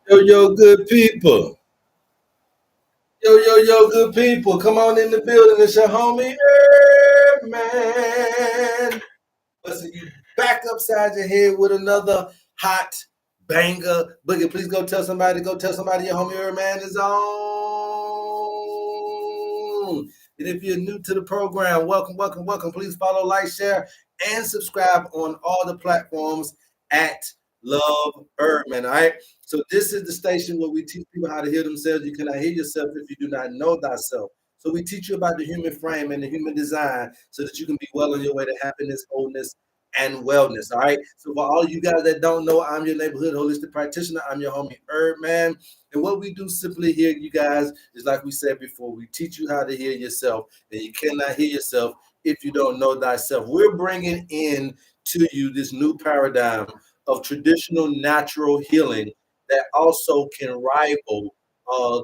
Yo, yo, good people. Yo, yo, yo, good people. Come on in the building. It's your homie, HerbMan. Listen, you back upside your head with another hot banger. Boogie, please go tell somebody. Go tell somebody your homie HerbMan is on. And if you're new to the program, welcome, welcome, welcome. Please follow, like, share, and subscribe on all the platforms at Love Birdman. All right. So this is the station where we teach people how to hear themselves. You cannot hear yourself if you do not know thyself. So we teach you about the human frame and the human design so that you can be well on your way to happiness, wholeness, and wellness. All right. So for all you guys that don't know, I'm your neighborhood holistic practitioner. I'm your homie HerbMan. And what we do simply here, you guys, is like we said before, we teach you how to hear yourself. And you cannot hear yourself if you don't know thyself. We're bringing in to you this new paradigm of traditional natural healing that also can rival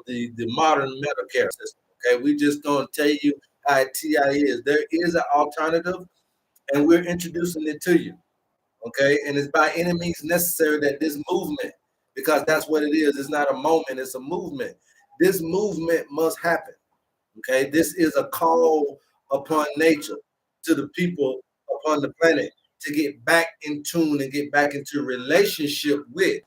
the modern Medicare system. Okay, we just gonna tell you how TI is. There is an alternative, and we're introducing it to you. Okay, and it's by any means necessary that this movement, because that's what it is. It's not a moment; it's a movement. This movement must happen. Okay, this is a call upon nature to the people upon the planet to get back in tune and get back into relationship with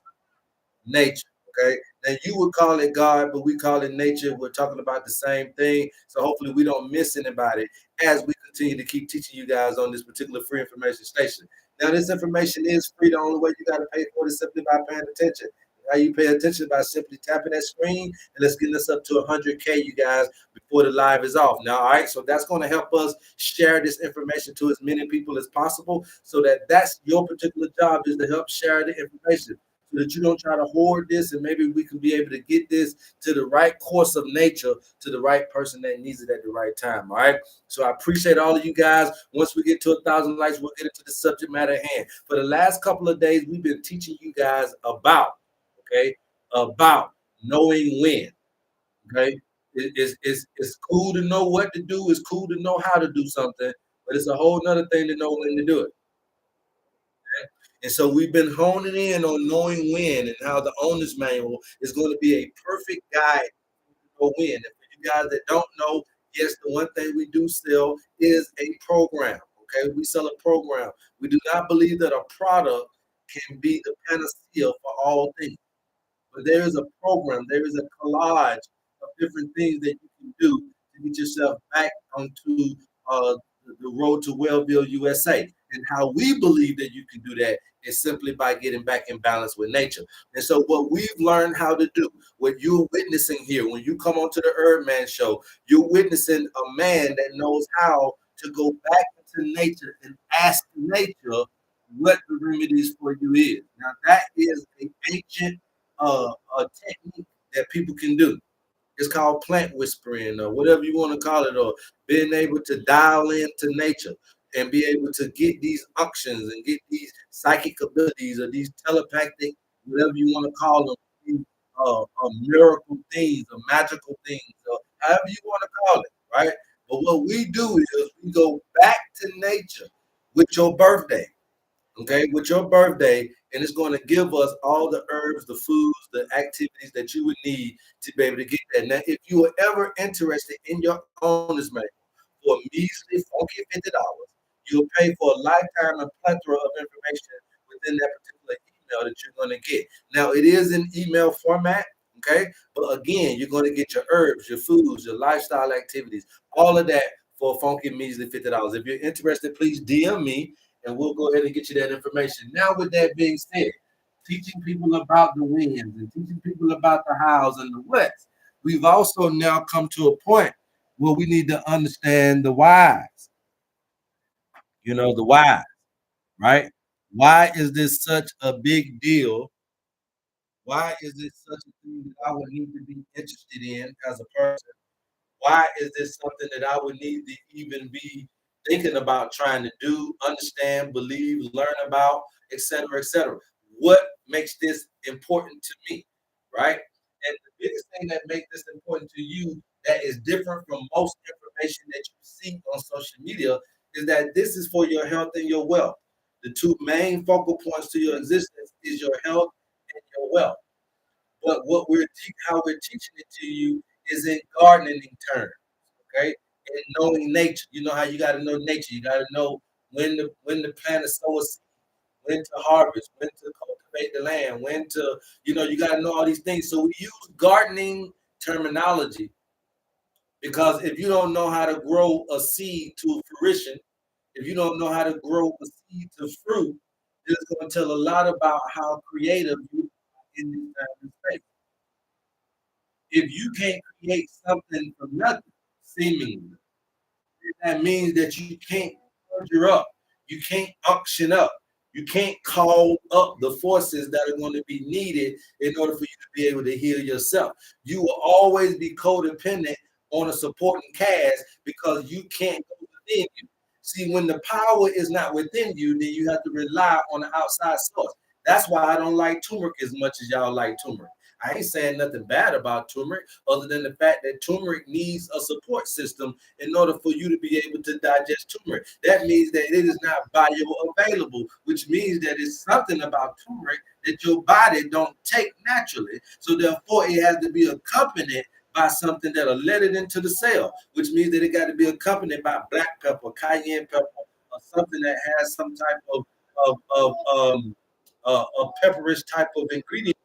nature. Okay. Now you would call it God, but we call it nature. We're talking about the same thing. So hopefully we don't miss anybody as we continue to keep teaching you guys on this particular free information station. Now this information is free. The only way you got to pay for it is simply by paying attention. How you pay attention by simply tapping that screen, and let's get us up to 100K, you guys, before the live is off. Now, all right, so that's going to help us share this information to as many people as possible, so that's your particular job, is to help share the information so that you don't try to hoard this, and maybe we can be able to get this to the right course of nature, to the right person that needs it at the right time. All right. So I appreciate all of you guys. Once we get to 1,000 likes, we'll get into the subject matter at hand. For the last couple of days, we've been teaching you guys about knowing when. Okay. It's cool to know what to do. It's cool to know how to do something, but it's a whole nother thing to know when to do it. And so we've been honing in on knowing when, and how the owner's manual is going to be a perfect guide to know when. And for you guys that don't know, yes, the one thing we do sell is a program. Okay, we sell a program. We do not believe that a product can be the panacea for all things. But there is a program, there is a collage of different things that you can do to get yourself back onto the road to Wellville, USA. And how we believe that you can do that is simply by getting back in balance with nature. And so, what we've learned how to do, what you're witnessing here, when you come onto the HerbMan Show, you're witnessing a man that knows how to go back into nature and ask nature what the remedies for you is. Now, that is an ancient a technique that people can do. It's called plant whispering, or whatever you want to call it, or being able to dial into nature and be able to get these unctions and get these psychic abilities, or these telepathic, whatever you want to call them, these, miracle things or magical things, or however you want to call it, right? But what we do is we go back to nature with your birthday. Okay, with your birthday, and it's going to give us all the herbs, the foods, the activities that you would need to be able to get that. Now, if you are ever interested in your owner's manual for a measly, funky $50, you'll pay for a lifetime and plethora of information within that particular email that you're going to get. Now, it is in email format. Okay, but again, you're going to get your herbs, your foods, your lifestyle activities, all of that for a funky measly $50. If you're interested, please DM me and we'll go ahead and get you that information. Now, with that being said, teaching people about the wins and teaching people about the hows and the whats, we've also now come to a point where we need to understand the whys. The why, right? Why is this such a big deal? Why is this such a thing that I would need to be interested in as a person? Why is this something that I would need to even be thinking about trying to do, understand, believe, learn about, et cetera, et cetera? What makes this important to me, right? And the biggest thing that makes this important to you that is different from most information that you see on social media is that this is for your health and your wealth. The two main focal points to your existence is your health and your wealth. But how we're teaching it to you is in gardening terms, okay? And knowing nature. You know how you got to know nature. You got to know when to plant a sow a seed, when to harvest, when to cultivate the land, when to, you got to know all these things. So we use gardening terminology because if you don't know how to grow a seed to fruition, if you don't know how to grow a seed to fruit, it's going to tell a lot about how creative you are in this time and space. If you can't create something from nothing, seemingly, that means that you can't conjure up, you can't unction up, you can't call up the forces that are going to be needed in order for you to be able to heal yourself. You will always be codependent on a supporting cast because you can't go within you. See, when the power is not within you, then you have to rely on the outside source. That's why I don't like turmeric as much as y'all like turmeric. I ain't saying nothing bad about turmeric, other than the fact that turmeric needs a support system in order for you to be able to digest turmeric. That means that it is not bioavailable, which means that it's something about turmeric that your body don't take naturally. So therefore, it has to be accompanied by something that'll let it into the cell, which means that it got to be accompanied by black pepper, cayenne pepper, or something that has some type of a pepperish type of ingredient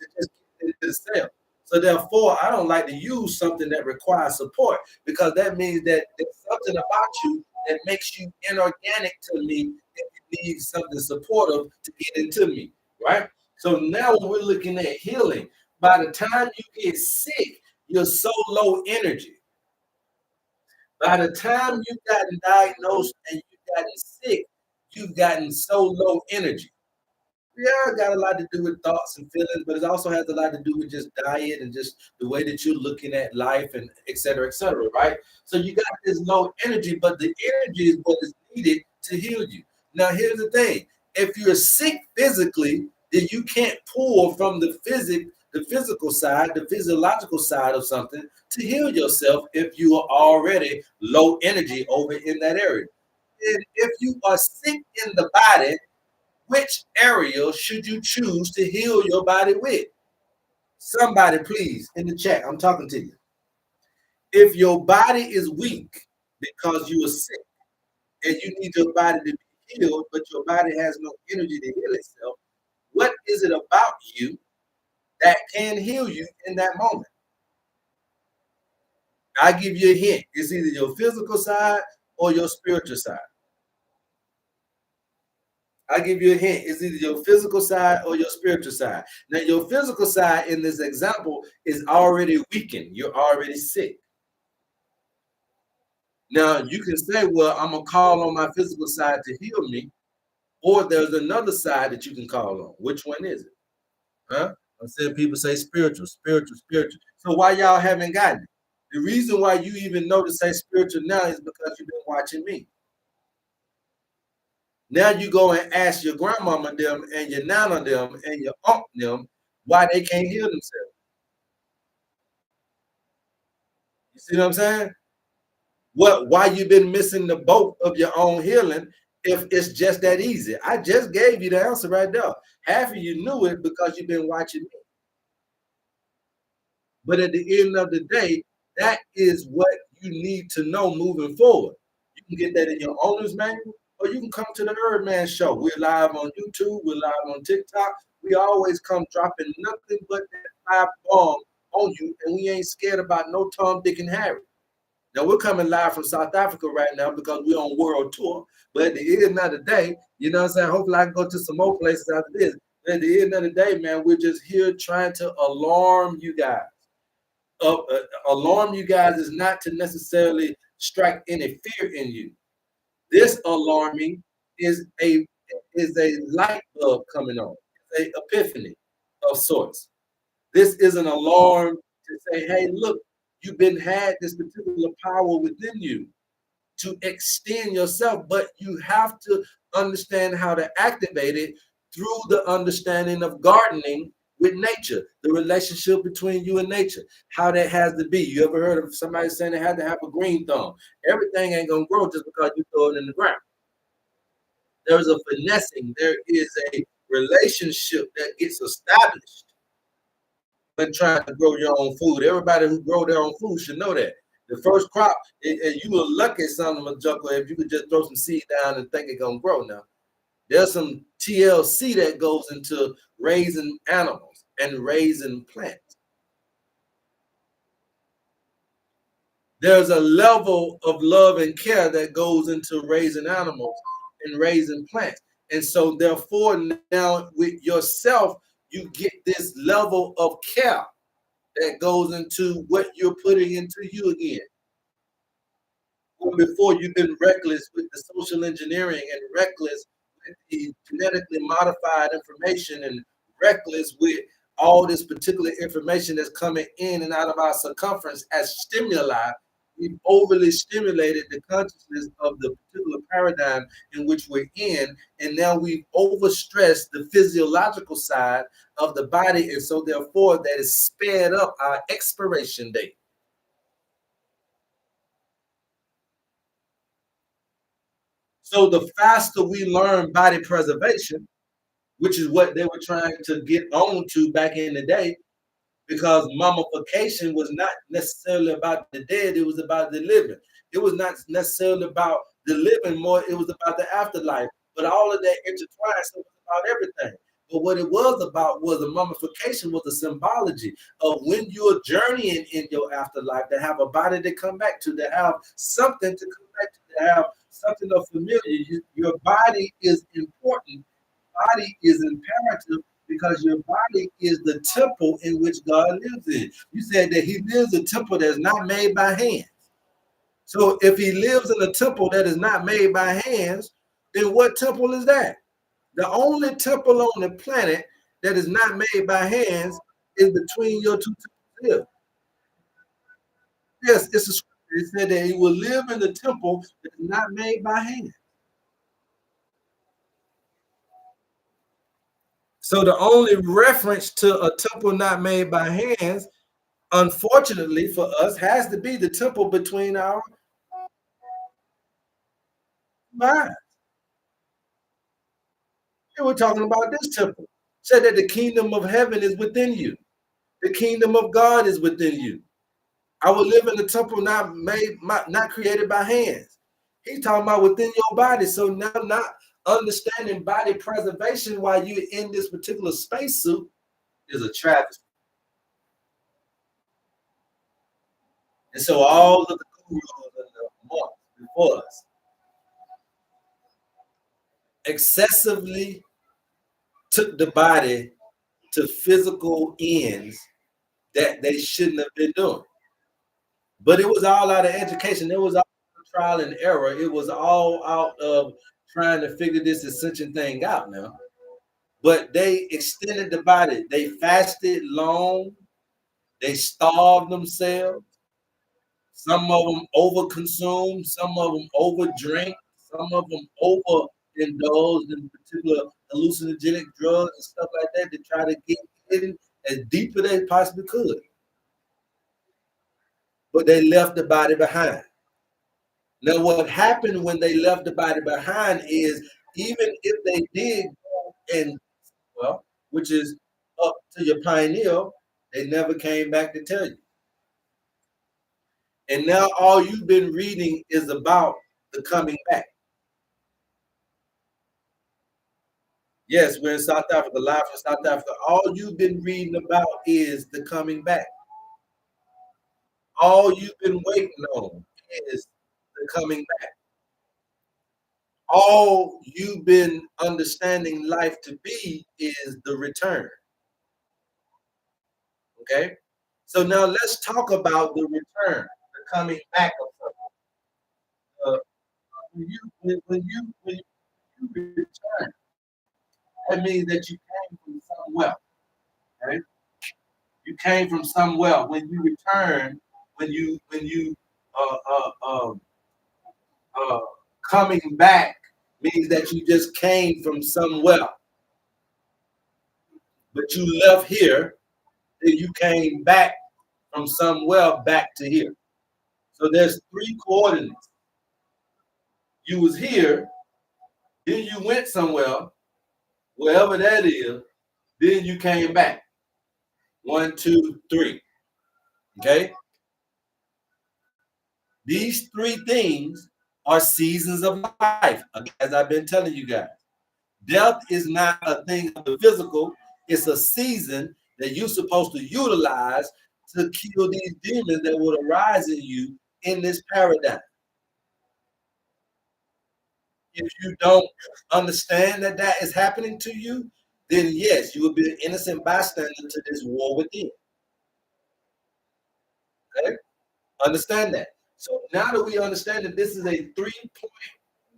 to just get into the cell. So therefore, I don't like to use something that requires support because that means that there's something about you that makes you inorganic to me if you need something supportive to get into me, right? So now when we're looking at healing, by the time you get sick, you're so low energy. By the time you've gotten diagnosed and you've gotten sick, you've gotten so low energy. Yeah, it got a lot to do with thoughts and feelings, but it also has a lot to do with just diet and just the way that you're looking at life and et cetera, right? So you got this low energy, but the energy is what is needed to heal you. Now, here's the thing. If you're sick physically, then you can't pull from the physical side, the physiological side of something to heal yourself if you are already low energy over in that area. And if you are sick in the body, which area should you choose to heal your body with? Somebody, please, in the chat, I'm talking to you. If your body is weak because you are sick and you need your body to be healed, but your body has no energy to heal itself, what is it about you that can heal you in that moment? I give you a hint. It's either your physical side or your spiritual side. I give you a hint. It's either your physical side or your spiritual side. Now, your physical side in this example is already weakened. You're already sick. Now, you can say, well, I'm going to call on my physical side to heal me, or there's another side that you can call on. Which one is it? Huh? I'm saying people say spiritual, spiritual, spiritual. So why y'all haven't gotten it? The reason why you even know to say spiritual now is because you've been watching me. Now you go and ask your grandmama them and your nana them and your aunt them why they can't heal themselves. You see what I'm saying? Why you been missing the boat of your own healing if it's just that easy? I just gave you the answer right there. Half of you knew it because you've been watching me. But at the end of the day, that is what you need to know moving forward. You can get that in your owner's manual, or you can come to the HerbMan Show. We're live on YouTube, we're live on TikTok. We always come dropping nothing but that five bomb on you, and we ain't scared about no Tom, Dick, and Harry. Now we're coming live from South Africa right now because we're on world tour. But at the end of the day, you know what I'm saying? Hopefully I can go to some more places after this. But at the end of the day, man, we're just here trying to alarm you guys. Alarm you guys is not to necessarily strike any fear in you. This alarming is a light bulb coming on. It's a epiphany of sorts. This is an alarm to say, hey, look, you've been had this particular power within you to extend yourself, but you have to understand how to activate it through the understanding of gardening with nature, the relationship between you and nature, how that has to be. You ever heard of somebody saying they had to have a green thumb? Everything ain't gonna grow just because you throw it in the ground. There's a finessing, there is a relationship that gets established when trying to grow your own food. Everybody who grow their own food should know that. The first crop, and you were lucky, son of a jungle, if you could just throw some seed down and think it's gonna grow. Now, there's some TLC that goes into raising animals and raising plants. There's a level of love and care that goes into raising animals and raising plants. And so, therefore, now with yourself, you get this level of care that goes into what you're putting into you again. Well, before you've been reckless with the social engineering and reckless with the genetically modified information and reckless with all this particular information that's coming in and out of our circumference as stimuli. We've overly stimulated the consciousness of the particular paradigm in which we're in, and now we've overstressed the physiological side of the body, and so therefore that has sped up our expiration date. So the faster we learn body preservation, which is what they were trying to get on to back in the day, because mummification was not necessarily about the dead, it was about the living. It was not necessarily about the living more, it was about the afterlife. But all of that intertwined, so it was about everything. But what it was about was the mummification was a symbology of when you're journeying in your afterlife to have a body to come back to have something to come back to have something of familiar. Your body is important. Body is imperative because your body is the temple in which God lives in. You said that he lives in a temple that's not made by hands. So if he lives in a temple that is not made by hands, then what temple is that? The only temple on the planet that is not made by hands is between your two temples. Yes, it's a scripture. It said that he will live in the temple that is not made by hands. So the only reference to a temple not made by hands, unfortunately for us, has to be the temple between our minds. And we're talking about this temple. Said that the kingdom of heaven is within you. The kingdom of God is within you. I will live in the temple not created by hands. He's talking about within your body. So now, not understanding body preservation while you're in this particular spacesuit is a travesty. And so all of the gurus and the monks before us excessively took the body to physical ends that they shouldn't have been doing. But it was all out of education. It was all trial and error. It was all out of trying to figure this ascension thing out now. But they extended the body. They fasted long. They starved themselves. Some of them overconsumed. Some of them overdrank. Some of them overindulged in particular hallucinogenic drugs and stuff like that to try to get in as deep as they possibly could. But they left the body behind. Now, what happened when they left the body behind is even if they did go and, well, which is up to your pineal, they never came back to tell you. And now all you've been reading is about the coming back. Yes, we're in South Africa, live from South Africa. All you've been reading about is the coming back. All you've been waiting on is the coming back. All you've been understanding life to be is the return. Okay? So now let's talk about the return, the coming back of something. When you return, that means that you came from somewhere. Right? You came from somewhere. When you return, when you uh, uh, um, uh, coming back means that you just came from somewhere, but you left here, then you came back from somewhere back to here. So there's three coordinates. You was here, then you went somewhere, wherever that is, then you came back. One, two, three. Okay? These three things are seasons of life, as I've been telling you guys. Death is not a thing of the physical, it's a season that you're supposed to utilize to kill these demons that would arise in you in this paradigm. If you don't understand that that is happening to you, then yes, you will be an innocent bystander to this war within. Okay? Understand that. So now that we understand that this is a 3-point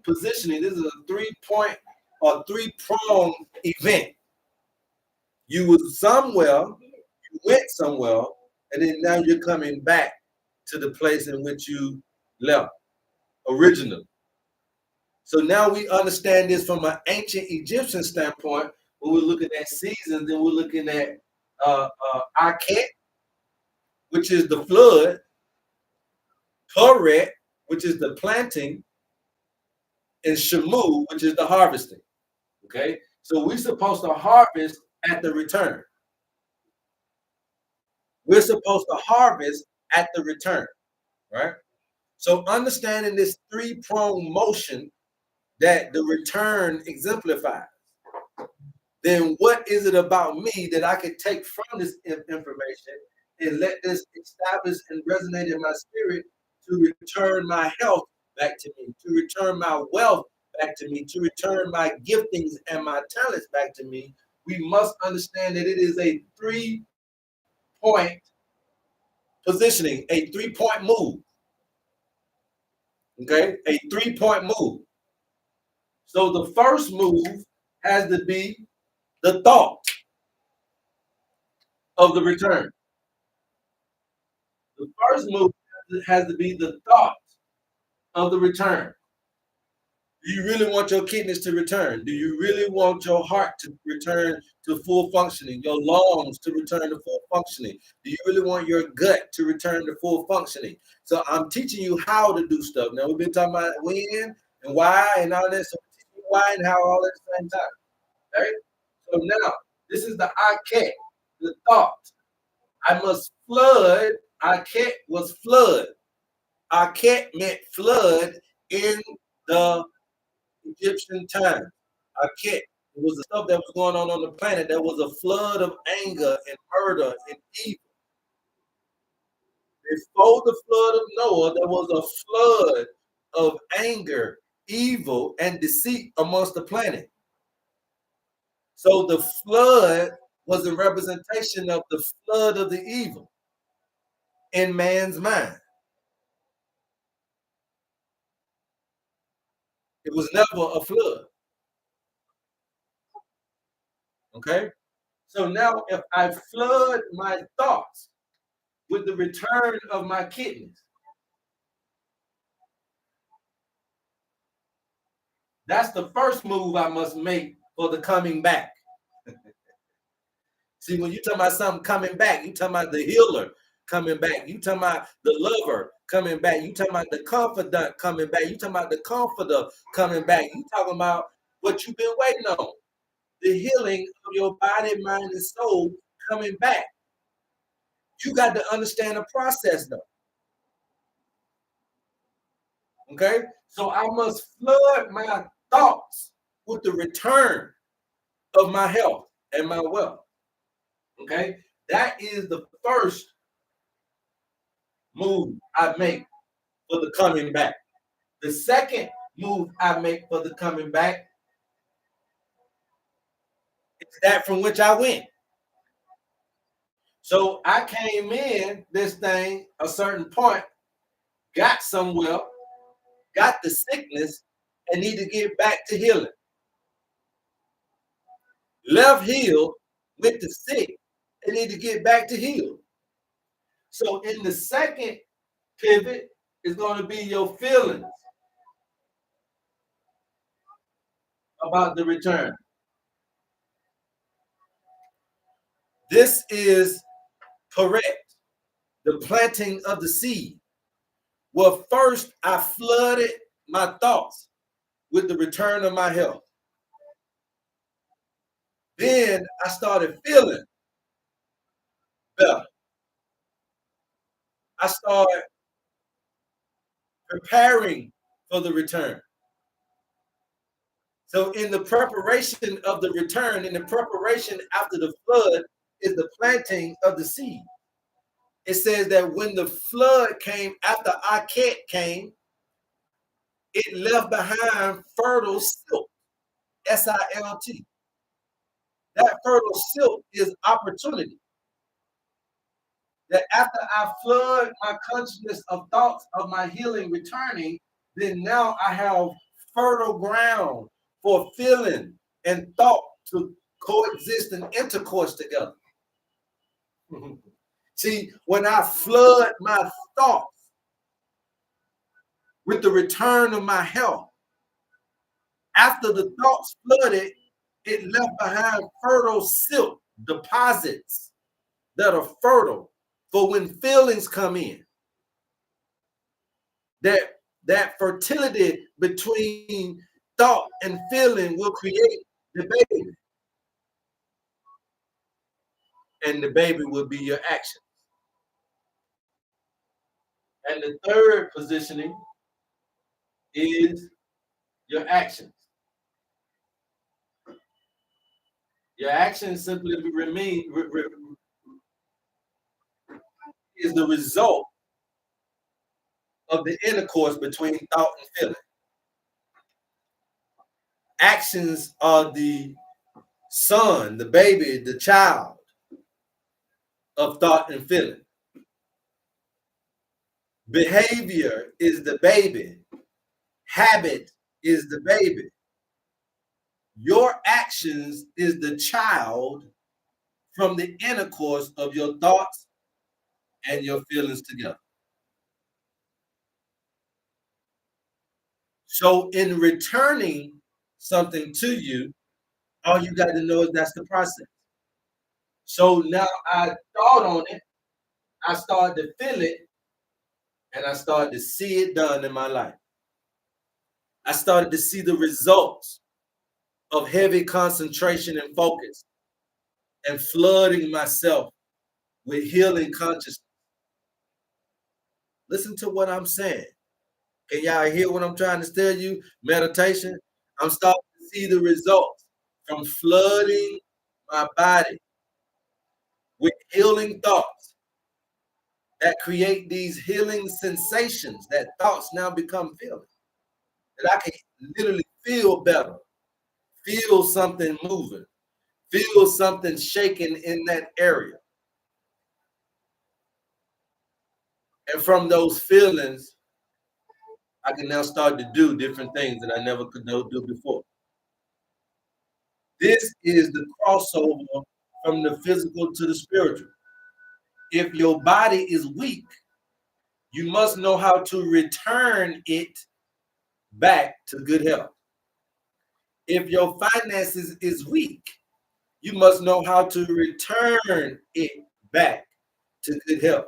positioning, this is a 3-point or 3-prong event. You was somewhere, you went somewhere, and then now you're coming back to the place in which you left originally. So now we understand this from an ancient Egyptian standpoint. When we're looking at seasons, and we're looking at Aket, which is the flood, Koret, which is the planting, and Shamu, which is the harvesting. Okay, so we're supposed to harvest at the return. We're supposed to harvest at the return, right? So understanding this 3-pronged motion that the return exemplifies, then what is it about me that I could take from this information and let this establish and resonate in my spirit to return my health back to me, to return my wealth back to me, to return my giftings and my talents back to me? We must understand that it is a 3-point positioning, a 3-point move. Okay, a 3-point move. So the first move has to be the thought of the return. The first move has to be the thought of the return. Do you really want your kidneys to return? Do you really want your heart to return to full functioning, your lungs to return to full functioning? Do you really want your gut to return to full functioning? So I'm teaching you how to do stuff. Now, we've been talking about when and why and all that. So I'm teaching you why and how all at the same time. Right? So now, this is the I can't, the thought. I must flood. I can't was flood. I can't meant flood in the Egyptian time. I can't. It was the stuff that was going on the planet. There was a flood of anger and murder and evil. Before the flood of Noah, there was a flood of anger, evil, and deceit amongst the planet. So the flood was a representation of the flood of the evil in man's mind. It was never a flood. Okay? So now if I flood my thoughts with the return of my kidneys, that's the first move I must make for the coming back. See, when you talking about something coming back, you talking about the healer coming back. You talking about the lover coming back. You talking about the confidant coming back. You talking about the comforter coming back. You talking about what you've been waiting on. The healing of your body, mind, and soul coming back. You got to understand the process though. Okay? So I must flood my thoughts with the return of my health and my wealth. Okay? That is the first move I make for the coming back. The second move I make for the coming back is that from which I went. So I came in this thing a certain point, got somewhere, got the sickness, and need to get back to healing. Left healed, went to sick, and need to get back to healed. So in the second pivot is going to be your feelings about the return. This is correct. The planting of the seed. Well, first I flooded my thoughts with the return of my health. Then I started feeling better. I start preparing for the return. So in the preparation of the return, in the preparation after the flood, is the planting of the seed. It says that when the flood came, after Aket came, it left behind fertile silt, SILT. That fertile silt is opportunity. That after I flood my consciousness of thoughts of my healing returning, then now I have fertile ground for feeling and thought to coexist and intercourse together. See, when I flood my thoughts with the return of my health, after the thoughts flooded, it left behind fertile silt deposits that are fertile for when feelings come in. That fertility between thought and feeling will create the baby. And the baby will be your action. And the third positioning is your actions. Your actions simply remain is the result of the intercourse between thought and feeling. Actions are the son, the baby, the child of thought and feeling. Behavior is the baby. Habit is the baby. Your actions is the child from the intercourse of your thoughts and your feelings together. So in returning something to you, all you got to know is that's the process. So now I thought on it, I started to feel it, and I started to see it done in my life. I started to see the results of heavy concentration and focus and flooding myself with healing consciousness. Listen to what I'm saying. Can y'all hear what I'm trying to tell you? Meditation. I'm starting to see the results from flooding my body with healing thoughts that create these healing sensations that thoughts now become feelings. That I can literally feel better, feel something moving, feel something shaking in that area. And from those feelings, I can now start to do different things that I never could do before. This is the crossover from the physical to the spiritual. If your body is weak, you must know how to return it back to good health. If your finances is weak, you must know how to return it back to good health.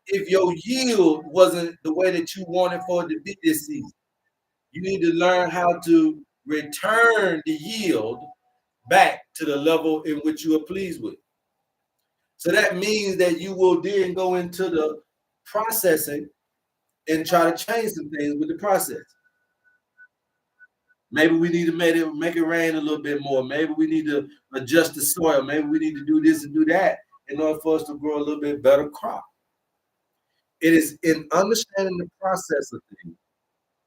If your yield wasn't the way that you wanted for it to be this season, you need to learn how to return the yield back to the level in which you are pleased with. So that means that you will then go into the processing and try to change some things with the process. Maybe we need to make it rain a little bit more. Maybe we need to adjust the soil. Maybe we need to do this and do that in order for us to grow a little bit better crop. It is in understanding the process of things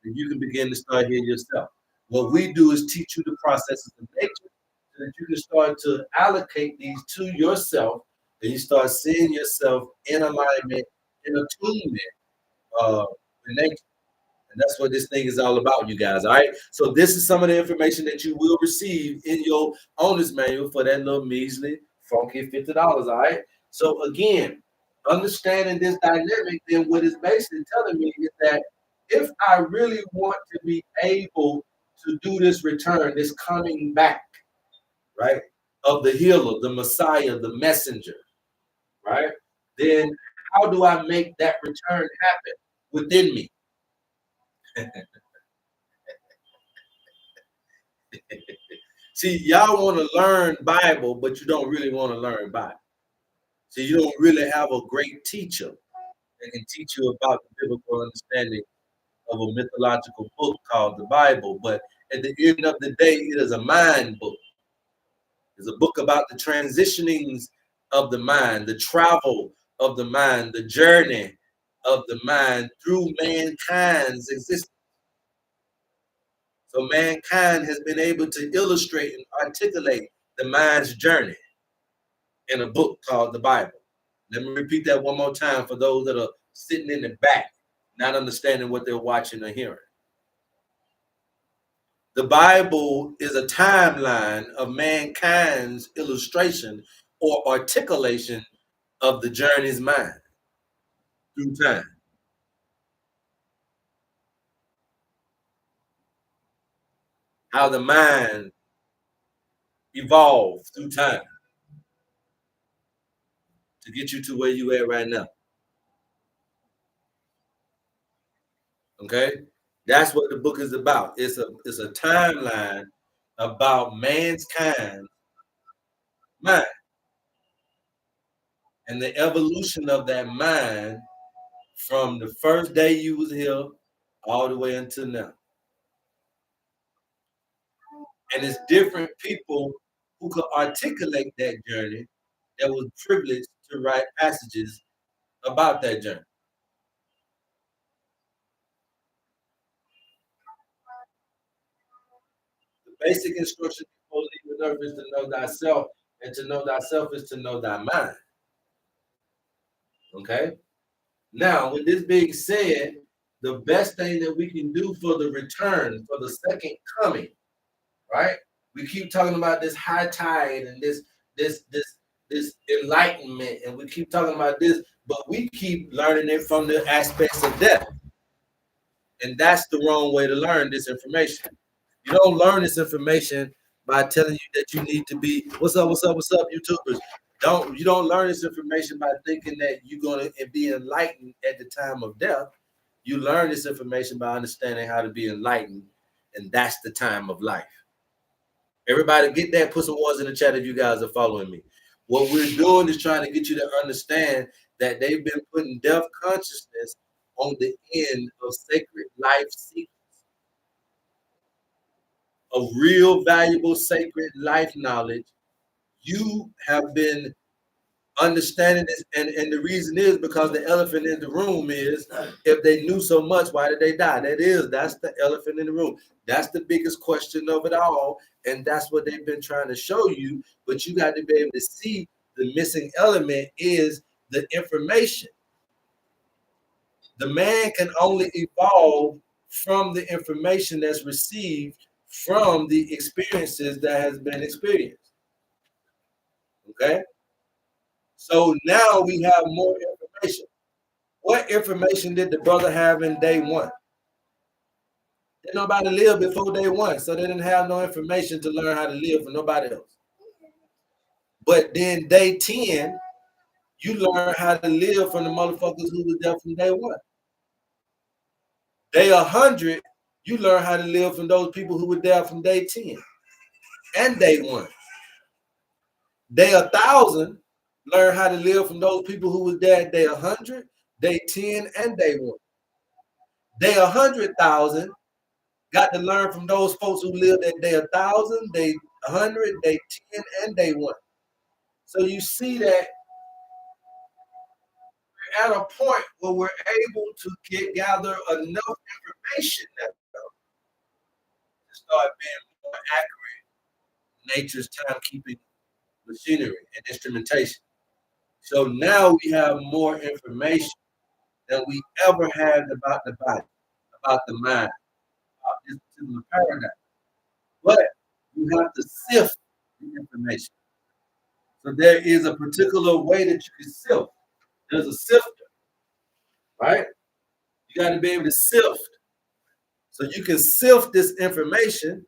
that you can begin to start healing yourself. What we do is teach you the processes of nature so that you can start to allocate these to yourself and you start seeing yourself in alignment, in attunement with nature. And that's what this thing is all about, you guys. All right. So this is some of the information that you will receive in your owner's manual for that little measly, funky $50. All right. So again, understanding this dynamic, then what it's basically telling me is that if I really want to be able to do this return, this coming back, right, of the healer, the Messiah, the messenger, right, then how do I make that return happen within me? See, y'all want to learn Bible, but you don't really want to learn Bible. So you don't really have a great teacher that can teach you about the biblical understanding of a mythological book called the Bible. But at the end of the day, it is a mind book. It's a book about the transitionings of the mind, the travel of the mind, the journey of the mind through mankind's existence. So mankind has been able to illustrate and articulate the mind's journey in a book called the Bible. Let me repeat that one more time for those that are sitting in the back, not understanding what they're watching or hearing. The Bible is a timeline of mankind's illustration or articulation of the journey's mind through time. How the mind evolved through time to get you to where you at right now. Okay? That's what the book is about. It's a timeline about mankind mind and the evolution of that mind from the first day you was here all the way until now. And it's different people who could articulate that journey that was privileged to write passages about that journey. The basic instruction before leaving earth is to know thyself, and to know thyself is to know thy mind. Okay? Now, with this being said, the best thing that we can do for the return, for the second coming, right? We keep talking about this high tide and this enlightenment, and we keep talking about this, but we keep learning it from the aspects of death. And that's the wrong way to learn this information. You don't learn this information by telling you that you need to be what's up, YouTubers. You don't learn this information by thinking that you're gonna be enlightened at the time of death. You learn this information by understanding how to be enlightened, and that's the time of life. Everybody get that, put some words in the chat if you guys are following me. What we're doing is trying to get you to understand that they've been putting death consciousness on the end of sacred life sequence, of real valuable sacred life knowledge. You have been understanding this, and the reason is because the elephant in the room is, if they knew so much, why did they die? That's the elephant in the room. That's the biggest question of it all, and that's what they've been trying to show you. But you got to be able to see the missing element is the information. The man can only evolve from the information that's received from the experiences that has been experienced. Okay, so now we have more information. What information did the brother have in day one? Did nobody live before day one, so they didn't have no information to learn how to live for nobody else. But then day 10, you learn how to live from the motherfuckers who was there from day one. Day 100, you learn how to live from those people who were there from day 10 and day one. Day 1,000, learn how to live from those people who was there at day 100, day 10, and day one. Day 100,000, got to learn from those folks who lived at day 1,000, day 100, day 10, and day one. So you see that we're at a point where we're able to gather enough information now to start being more accurate in nature's timekeeping machinery and instrumentation. So now we have more information than we ever had about the body, about the mind, about this particular paradigm. But you have to sift the information. So there is a particular way that you can sift. There's a sifter, right? You got to be able to sift. So you can sift this information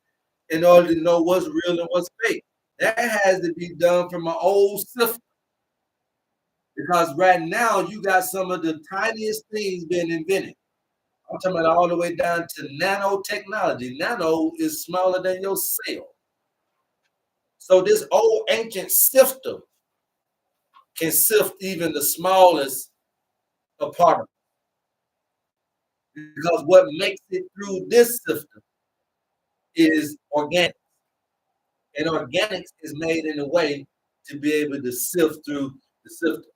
in order to know what's real and what's fake. That has to be done from an old sifter. Because right now you got some of the tiniest things being invented. I'm talking about all the way down to nanotechnology. Nano is smaller than your cell. So this old ancient sifter can sift even the smallest of particles. Because what makes it through this system is organic. And organics is made in a way to be able to sift through the sifter.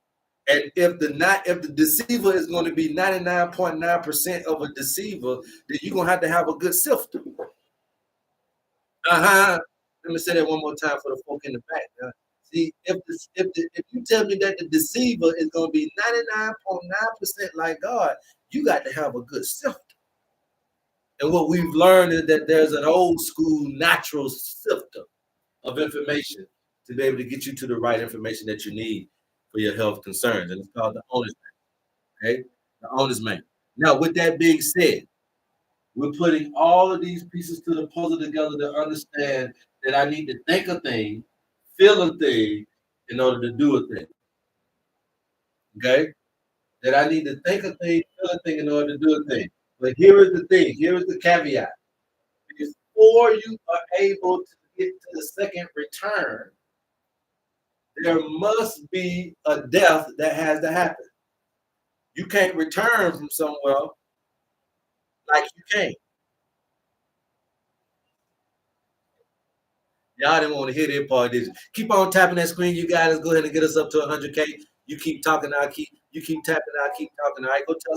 And if the deceiver is going to be 99.9% of a deceiver, then you're gonna have to have a good sifter. Uh-huh. Let me say that one more time for the folk in the back. See, if you tell me that the deceiver is gonna be 99.9% like God, you got to have a good sifter. And what we've learned is that there's an old school natural sifter of information to be able to get you to the right information that you need for your health concerns. And it's called the owner's manual. Okay? The owner's manual. Now, with that being said, we're putting all of these pieces to the puzzle together to understand that I need to think a thing, feel a thing in order to do a thing. Okay? That I need to think a thing, feel a thing in order to do a thing. But here is the thing, here is the caveat. Before you are able to get to the second return, there must be a death that has to happen. You can't return from somewhere like you came. Y'all didn't want to hear that part, did you? Keep on tapping that screen, you guys. Go ahead and get us up to 100K. You keep talking, you keep tapping, I keep talking. All right, go tell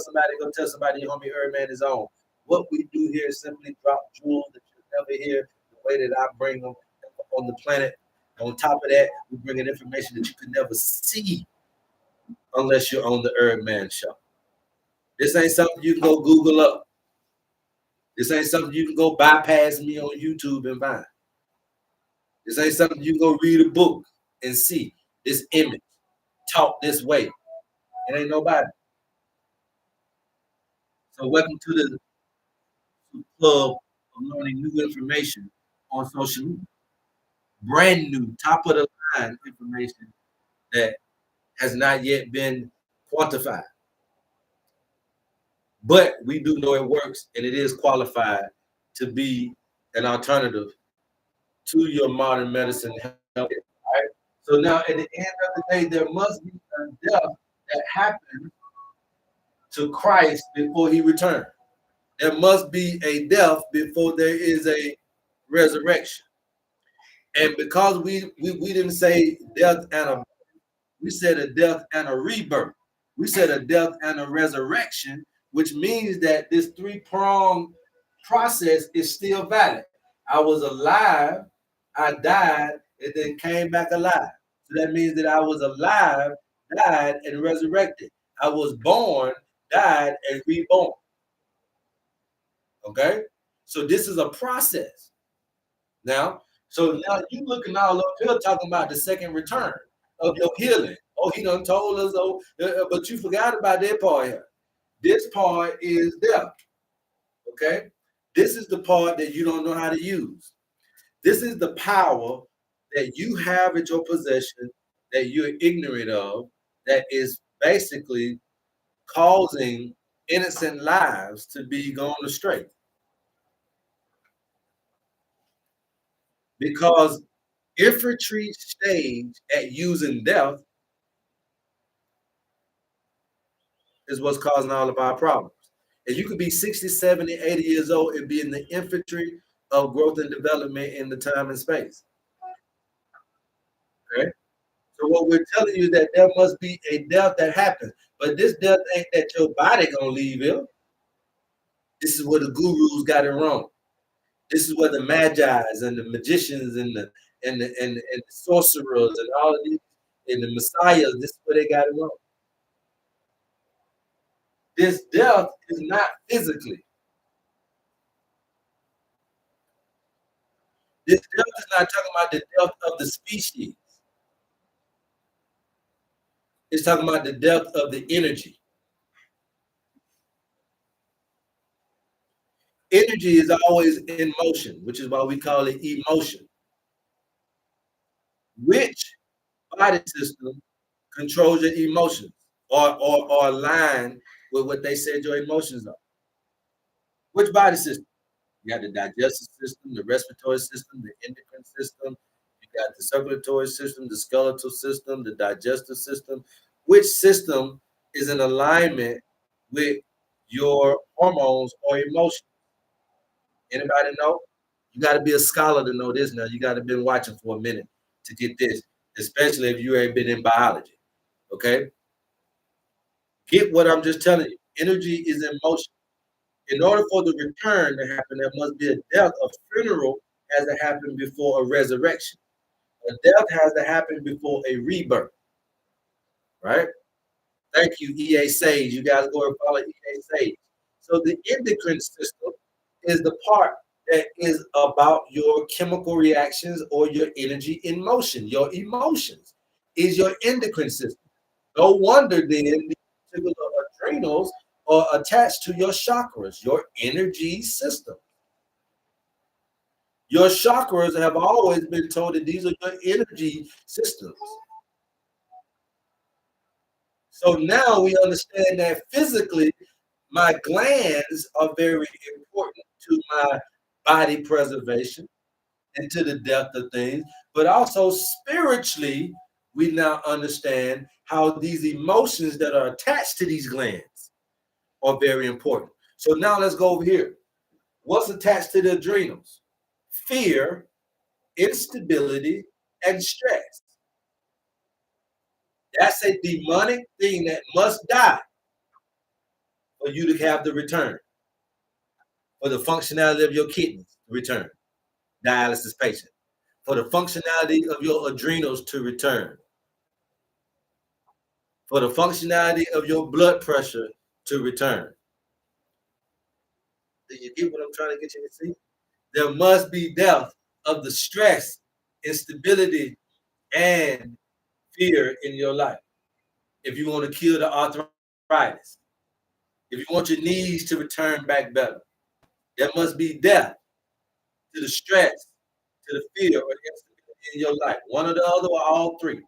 somebody your homie HerbMan is on. What we do here is simply drop jewels that you never hear the way that I bring them on the planet. On top of that, we bring in information that you could never see unless you're on the HerbMan Show. This ain't something you can go Google up. This ain't something you can go bypass me on YouTube and find. This ain't something you can go read a book and see. This image, talk this way. It ain't nobody. So welcome to the club of learning new information on social media. Brand new, top of the line information that has not yet been quantified. But we do know it works and it is qualified to be an alternative to your modern medicine health. Right? So now at the end of the day, there must be a death that happens to Christ before he returns. There must be a death before there is a resurrection. And because we didn't say death and a, we said a death and a rebirth. We said a death and a resurrection, which means that this three-pronged process is still valid. I was alive, I died, and then came back alive. So that means that I was alive, died, and resurrected. I was born, died, and reborn. Okay? So this is a process. Now, so now you looking all up here talking about the second return of your healing. Oh, he done told us, but you forgot about that part here. This part is death. Okay? This is the part that you don't know how to use. This is the power that you have at your possession that you're ignorant of, that is basically causing innocent lives to be gone astray. Because infantry stage at using death is what's causing all of our problems. And you could be 60, 70, 80 years old and be in the infantry of growth and development in the time and space. Okay? So what we're telling you is that there must be a death that happens. But this death ain't that your body gonna leave here. This is where the gurus got it wrong. This is where the magi's and the magicians and the sorcerers and all of these and the messiahs, this is where they got it wrong. This death is not physically. This death is not talking about the death of the species. It's talking about the death of the energy. Energy is always in motion, which is why we call it emotion. Which body system controls your emotions or align with what they said your emotions are? Which body system? You got the digestive system, the respiratory system, the endocrine system. You got the circulatory system, the skeletal system, the digestive system. Which system is in alignment with your hormones or emotions? Anybody know? You got to be a scholar to know this now. You got to been watching for a minute to get this, especially if you ain't been in biology. Okay? Get what I'm just telling you. Energy is in motion. In order for the return to happen, there must be a death. A funeral has to happen before a resurrection. A death has to happen before a rebirth, right? Thank you, EA Sage. You guys go and follow EA Sage. So the endocrine system is the part that is about your chemical reactions or your energy in motion. Your emotions is your endocrine system. No wonder then these particular adrenals are attached to your chakras, your energy system. Your chakras have always been told that these are your energy systems. So now we understand that physically, my glands are very important to my body preservation and to the depth of things, but also spiritually, we now understand how these emotions that are attached to these glands are very important. So now let's go over here. What's attached to the adrenals? Fear, instability, and stress. That's a demonic thing that must die for you to have the return, for the functionality of your kidneys to return, dialysis patient, for the functionality of your adrenals to return, for the functionality of your blood pressure to return. Do you get what I'm trying to get you to see? There must be death of the stress, instability, and fear in your life. If you want to kill the arthritis, if you want your knees to return back better, there must be death to the stress, to the fear, or the instability in your life. One or the other, or all three.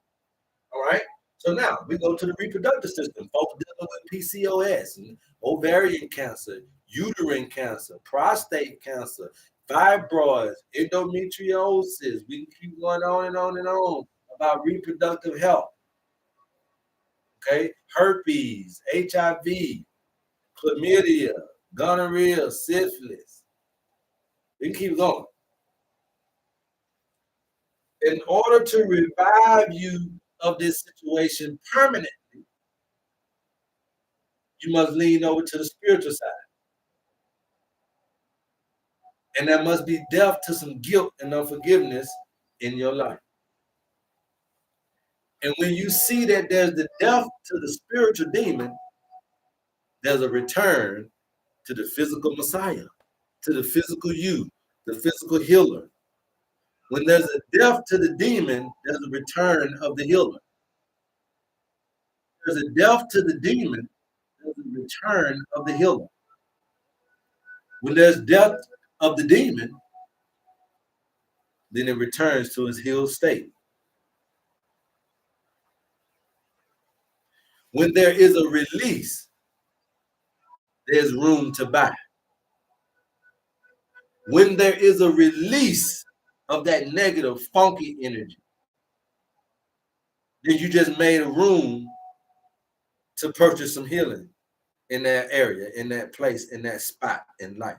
All right. So now we go to the reproductive system. Folks dealing with PCOS, and ovarian cancer, uterine cancer, prostate cancer, fibroids, endometriosis. We can keep going on and on and on about reproductive health. Okay, herpes, HIV, chlamydia, gonorrhea, syphilis. We can keep going. In order to revive you of this situation permanently, you must lean over to the spiritual side. And there must be death to some guilt and unforgiveness in your life. And when you see that there's the death to the spiritual demon, there's a return to the physical Messiah, to the physical you, the physical healer. When there's a death to the demon, there's a return of the healer. There's a death to the demon, there's a return of the healer. When there's death of the demon, then it returns to its healed state. When there is a release, there's room to buy. When there is a release of that negative, funky energy, then you just made a room to purchase some healing in that area, in that place, in that spot in life.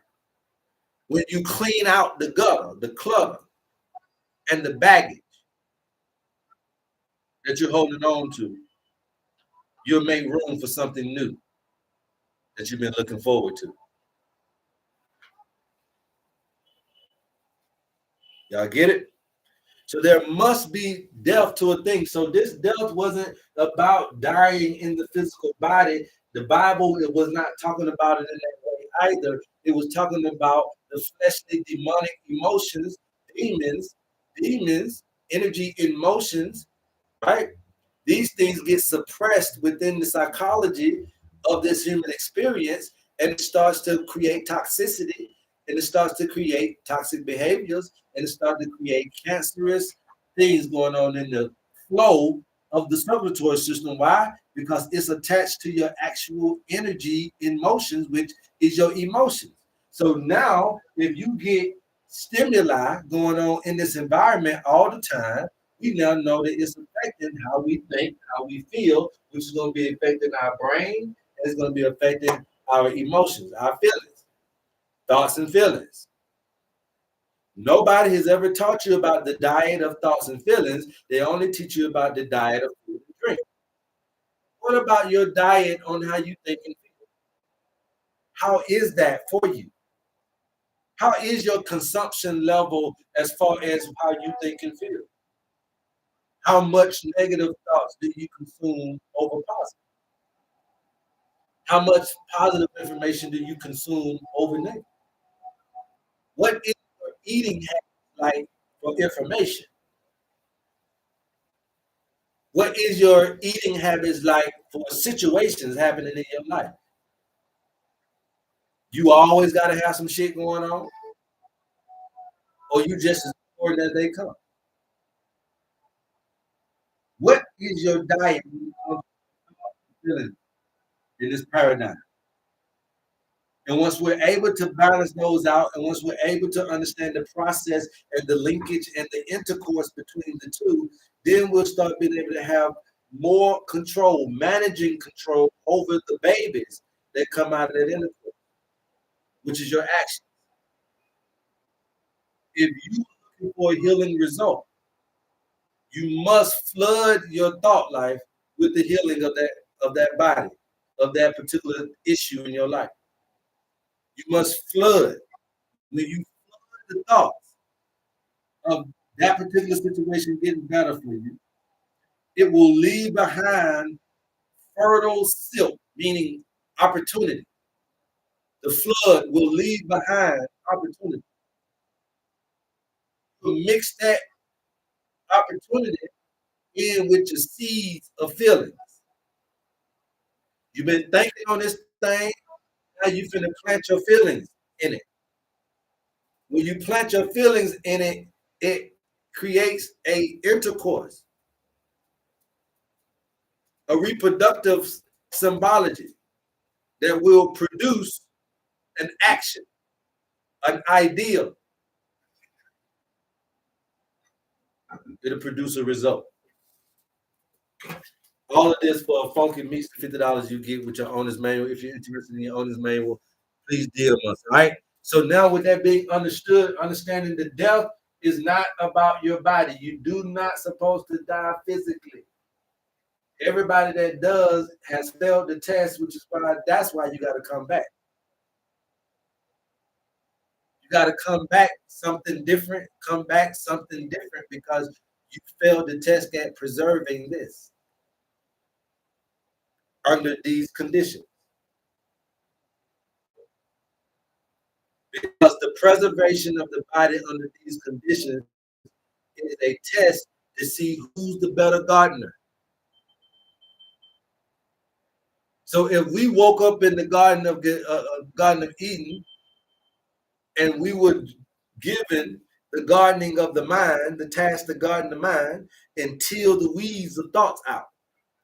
When you clean out the gutter, the clutter, and the baggage that you're holding on to, you'll make room for something new that you've been looking forward to. Y'all get it? So there must be death to a thing. So this death wasn't about dying in the physical body. The Bible, it was not talking about it in that way either. It was talking about the fleshly demonic emotions, demons, energy in motions, right? These things get suppressed within the psychology of this human experience, and it starts to create toxicity, and it starts to create toxic behaviors, and it starts to create cancerous things going on in the flow of the circulatory system. Why? Because it's attached to your actual energy in motions, which is your emotions. So now, if you get stimuli going on in this environment all the time, we now know that it's affecting how we think, how we feel, which is going to be affecting our brain, and it's going to be affecting our emotions, our feelings, thoughts and feelings. Nobody has ever taught you about the diet of thoughts and feelings. They only teach you about the diet of food and drink. What about your diet on how you think and feel? How is that for you? How is your consumption level as far as how you think and feel? How much negative thoughts do you consume over positive? How much positive information do you consume over negative? What is your eating habit like for information? What is your eating habits like for situations happening in your life? You always got to have some shit going on, or you just as important as they come. What is your diet when it comes to feeling in this paradigm? And once we're able to balance those out, and once we're able to understand the process and the linkage and the intercourse between the two, then we'll start being able to have more control, managing control over the babies that come out of that intercourse, which is your action. If you're looking for a healing result, you must flood your thought life with the healing of that body, of that particular issue in your life. You must flood. When you flood the thoughts of that particular situation getting better for you, it will leave behind fertile silk, meaning opportunity. The flood will leave behind opportunity. You mix that opportunity in with your seeds of feelings. You've been thinking on this thing, now you finna plant your feelings in it. When you plant your feelings in it, it creates a intercourse, a reproductive symbology that will produce an action, an ideal. It'll produce a result. All of this for a funky meets the $50 you get with your owner's manual. If you're interested in your owner's manual, please DM us. All right. So now, with that being understood, understanding the death is not about your body. You do not supposed to die physically. Everybody that does has failed the test, which is why that's why you got to come back. You got to come back something different, come back something different because you failed the test at preserving this under these conditions. Because the preservation of the body under these conditions is a test to see who's the better gardener. So if we woke up in the Garden of Eden and we were given the gardening of the mind, the task to garden the mind and till the weeds of thoughts out,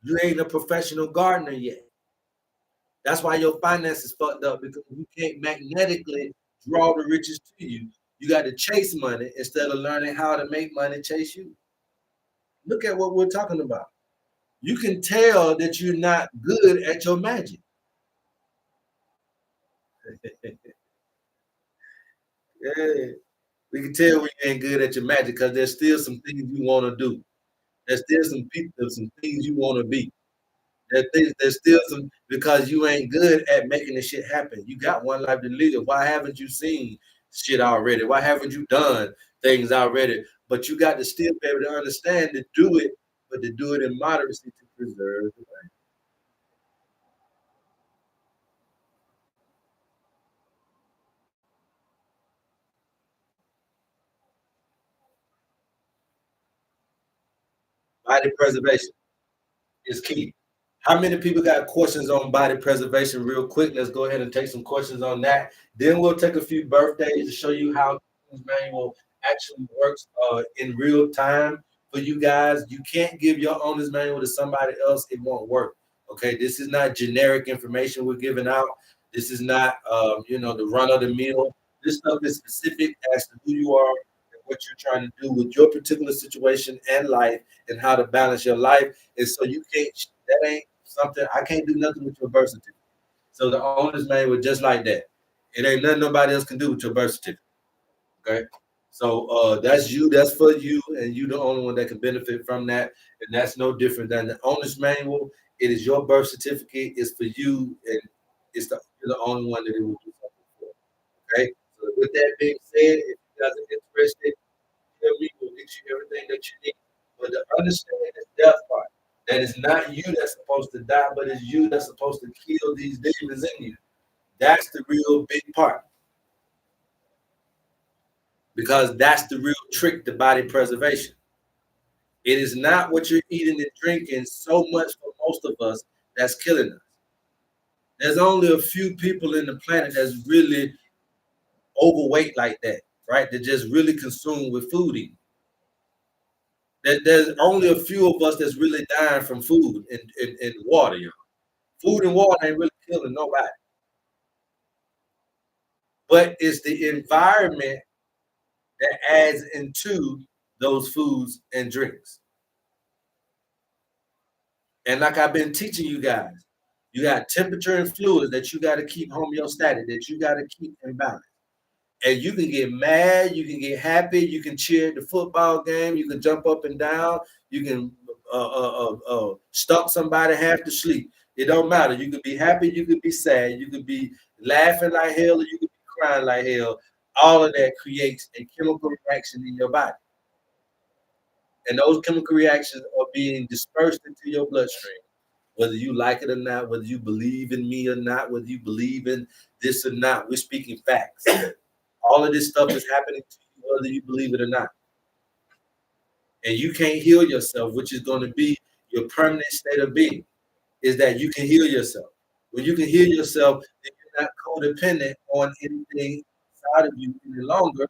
you ain't a professional gardener yet. That's why your finances fucked up because you can't magnetically draw the riches to you. You got to chase money instead of learning how to make money chase you. Look at what we're talking about. You can tell that you're not good at your magic. Yeah, we can tell when you ain't good at your magic because there's still some things you want to do. There's still some people, some things you want to be. There's still some because you ain't good at making the shit happen. You got one life to live. Why haven't you seen shit already? Why haven't you done things already? But you got to still be able to understand to do it, but to do it in moderacy to preserve the life. Body preservation is key. How many people got questions on body preservation real quick? Let's go ahead and take some questions on that. Then we'll take a few birthdays to show you how this manual actually works in real time for you guys. You can't give your owner's manual to somebody else. It won't work. Okay, this is not generic information we're giving out. This is not, the run of the mill. This stuff is specific as to who you are and what you're trying to do with your particular situation and life and how to balance your life. And so you can't, that ain't something, I can't do nothing with your birth certificate. So the owner's manual just like that. It ain't nothing nobody else can do with your birth certificate. Okay. So that's you, that's for you, and you the only one that can benefit from that. And that's no different than the owner's manual. It is your birth certificate, it's for you, and you're the only one that it will do something for. Okay. So with that being said, if you guys are interested, tell me, we'll get you everything that you need. But to understand this death part, that it's not you that's supposed to die, but it's you that's supposed to kill these demons in you. That's the real big part. Because that's the real trick to body preservation. It is not what you're eating and drinking so much for most of us that's killing us. There's only a few people in the planet that's really overweight like that, right? They're just really consumed with food eating. There's only a few of us that's really dying from food and water, y'all. Food and water ain't really killing nobody. But it's the environment that adds into those foods and drinks. And like I've been teaching you guys, you got temperature and fluids that you got to keep homeostatic, that you got to keep in balance. And you can get mad, you can get happy, you can cheer at the football game, you can jump up and down, you can stump somebody half to sleep. It don't matter. You could be happy, you could be sad, you could be laughing like hell, or you could be crying like hell. All of that creates a chemical reaction in your body. And those chemical reactions are being dispersed into your bloodstream. Whether you like it or not, whether you believe in me or not, whether you believe in this or not, we're speaking facts. All of this stuff is happening to you, whether you believe it or not. And you can't heal yourself, which is going to be your permanent state of being, is that you can heal yourself. When you can heal yourself, then you're not codependent on anything outside of you any longer.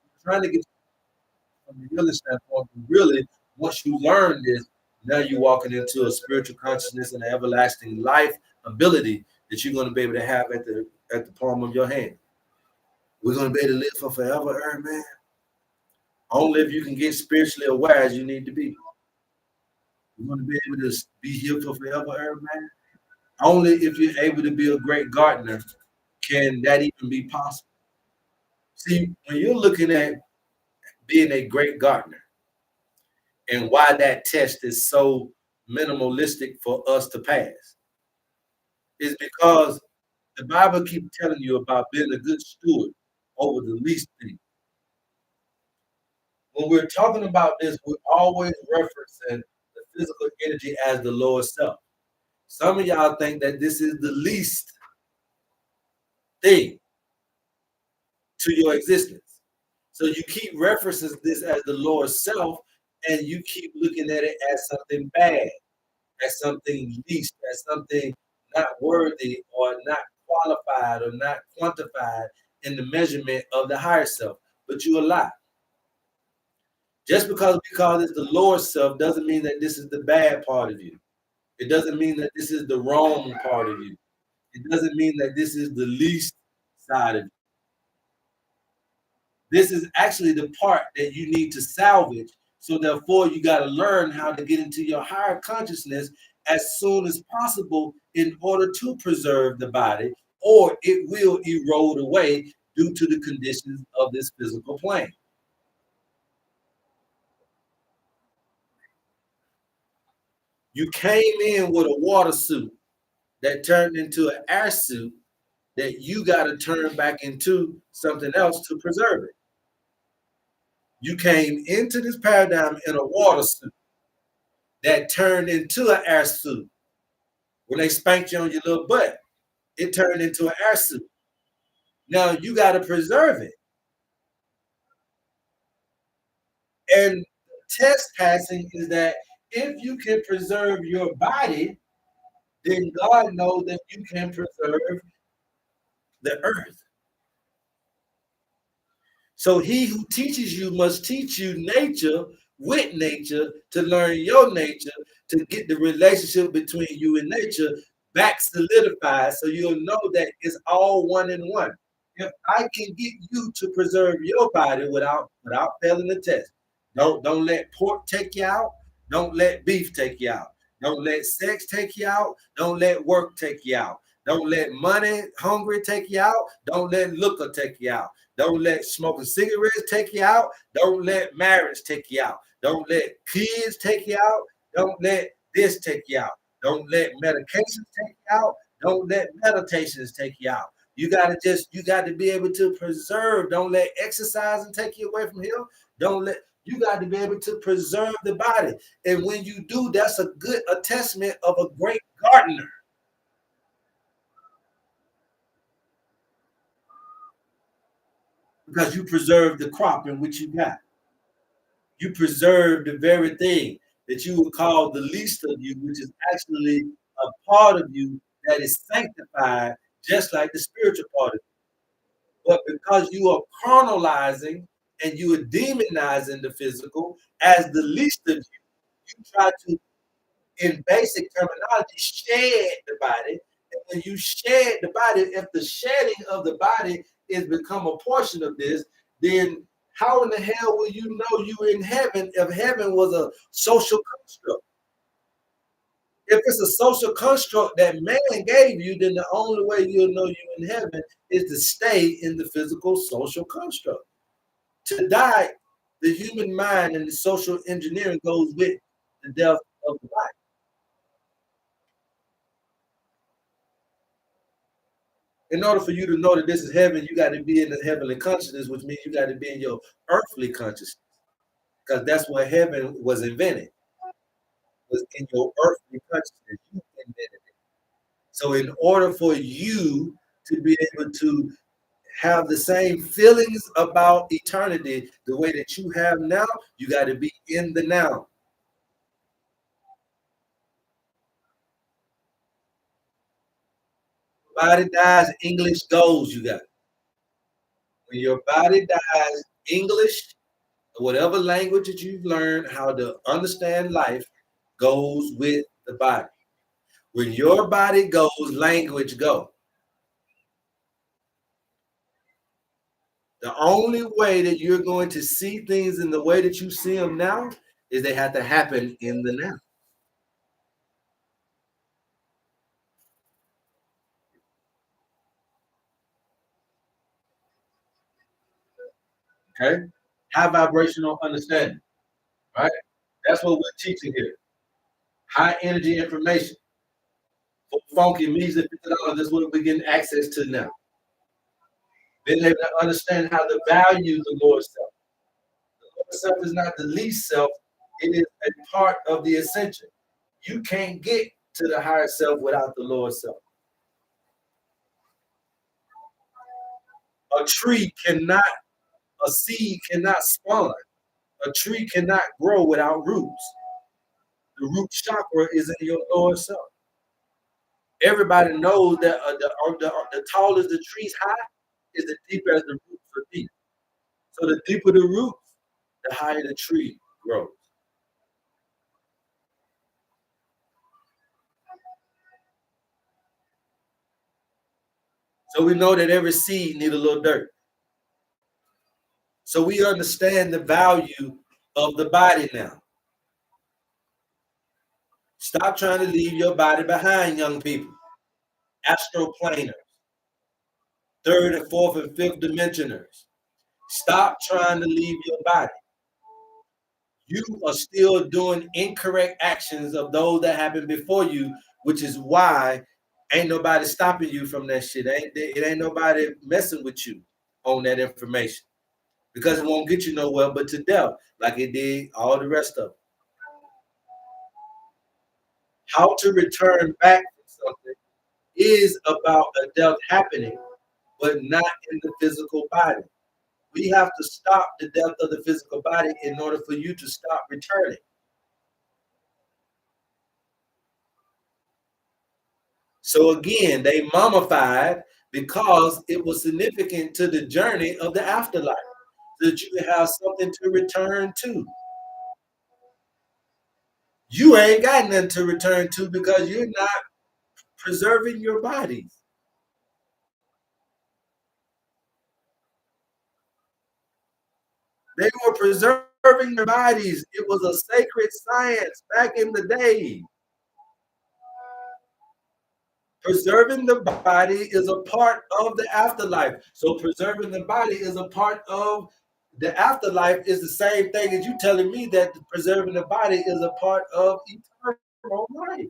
You're trying to get from the healing standpoint, but really, once you learn this, now you're walking into a spiritual consciousness and an everlasting life ability that you're going to be able to have at the palm of your hand. We're going to be able to live for forever, man. Only if you can get spiritually aware as you need to be. We're going to be able to be here for forever, man. Only if you're able to be a great gardener can that even be possible. See, when you're looking at being a great gardener and why that test is so minimalistic for us to pass, is because the Bible keeps telling you about being a good steward over the least thing. When we're talking about this, we're always referencing the physical energy as the lower self. Some of y'all think that this is the least thing to your existence. So you keep referencing this as the lower self, and you keep looking at it as something bad, as something least, as something not worthy or not qualified or not quantified in the measurement of the higher self. But you a lie. Just because it's the lower self doesn't mean that this is the bad part of you. It doesn't mean that this is the wrong part of you. It doesn't mean that this is the least side of you. This is actually the part that you need to salvage. So therefore, you got to learn how to get into your higher consciousness as soon as possible in order to preserve the body, or it will erode away due to the conditions of this physical plane. You came in with a water suit that turned into an air suit that you got to turn back into something else to preserve it. You came into this paradigm in a water suit that turned into an air suit. When they spanked you on your little butt, it turned into an air suit. Now you got to preserve it. And test passing is that if you can preserve your body, then God knows that you can preserve the earth. So he who teaches you must teach you nature with nature to learn your nature, to get the relationship between you and nature back solidified so you'll know that it's all one in one. If I can get you to preserve your body without failing the test, don't let pork take you out. Don't let beef take you out. Don't let sex take you out. Don't let work take you out. Don't let money, hungry take you out. Don't let liquor take you out. Don't let smoking cigarettes take you out. Don't let marriage take you out. Don't let kids take you out. Don't let this take you out. Don't let medications take you out. Don't let meditations take you out. You got to be able to preserve. Don't let exercise and take you away from here. Don't let you got to be able to preserve the body. And when you do, that's a good a testament of a great gardener because you preserve the crop in which you got. You preserve the very thing that you would call the least of you, which is actually a part of you that is sanctified, just like the spiritual part of you. But because you are carnalizing and you are demonizing the physical as the least of you, you try to, in basic terminology, shed the body. And when you shed the body, if the shedding of the body is become a portion of this, then how in the hell will you know you in heaven if heaven was a social construct? If it's a social construct that man gave you, then the only way you'll know you're in heaven is to stay in the physical social construct. To die, the human mind and the social engineering goes with the death of the body. In order for you to know that this is heaven, you got to be in the heavenly consciousness, which means you got to be in your earthly consciousness, because that's where heaven was invented, was in your earthly consciousness. You invented it. So, in order for you to be able to have the same feelings about eternity the way that you have now, you got to be in the now. Body dies, English goes, you got. When your body dies, English, whatever language that you've learned how to understand life, goes with the body. When your body goes, language go. The only way that you're going to see things in the way that you see them now is they have to happen in the now. Okay? High vibrational understanding, right? That's what we're teaching here. High energy information. For funky music, $50, that's what we're getting access to now. Being able to understand how to value the Lord self. The Lord self is not the least self, it is a part of the ascension. You can't get to the higher self without the lower self. A tree cannot, a seed cannot spawn. A tree cannot grow without roots. The root chakra is in your lower self. Everybody knows that the taller the tree's high is the deeper as the roots are deep. So the deeper the roots, the higher the tree grows. So we know that every seed needs a little dirt. So we understand the value of the body now. Stop trying to leave your body behind, young people. Astroplaners, third and fourth and fifth dimensioners. Stop trying to leave your body. You are still doing incorrect actions of those that happened before you, which is why ain't nobody stopping you from that shit. It ain't nobody messing with you on that information because it won't get you nowhere but to death, like it did all the rest of it. How to return back to something is about a death happening, but not in the physical body. We have to stop the death of the physical body in order for you to stop returning. So again, they mummified because it was significant to the journey of the afterlife, so that you could have something to return to. You ain't got nothing to return to because you're not preserving your bodies. They were preserving their bodies. It was a sacred science back in the day. Preserving the body is a part of the afterlife. So preserving the body is a part of the afterlife is the same thing as you telling me that preserving the body is a part of eternal life.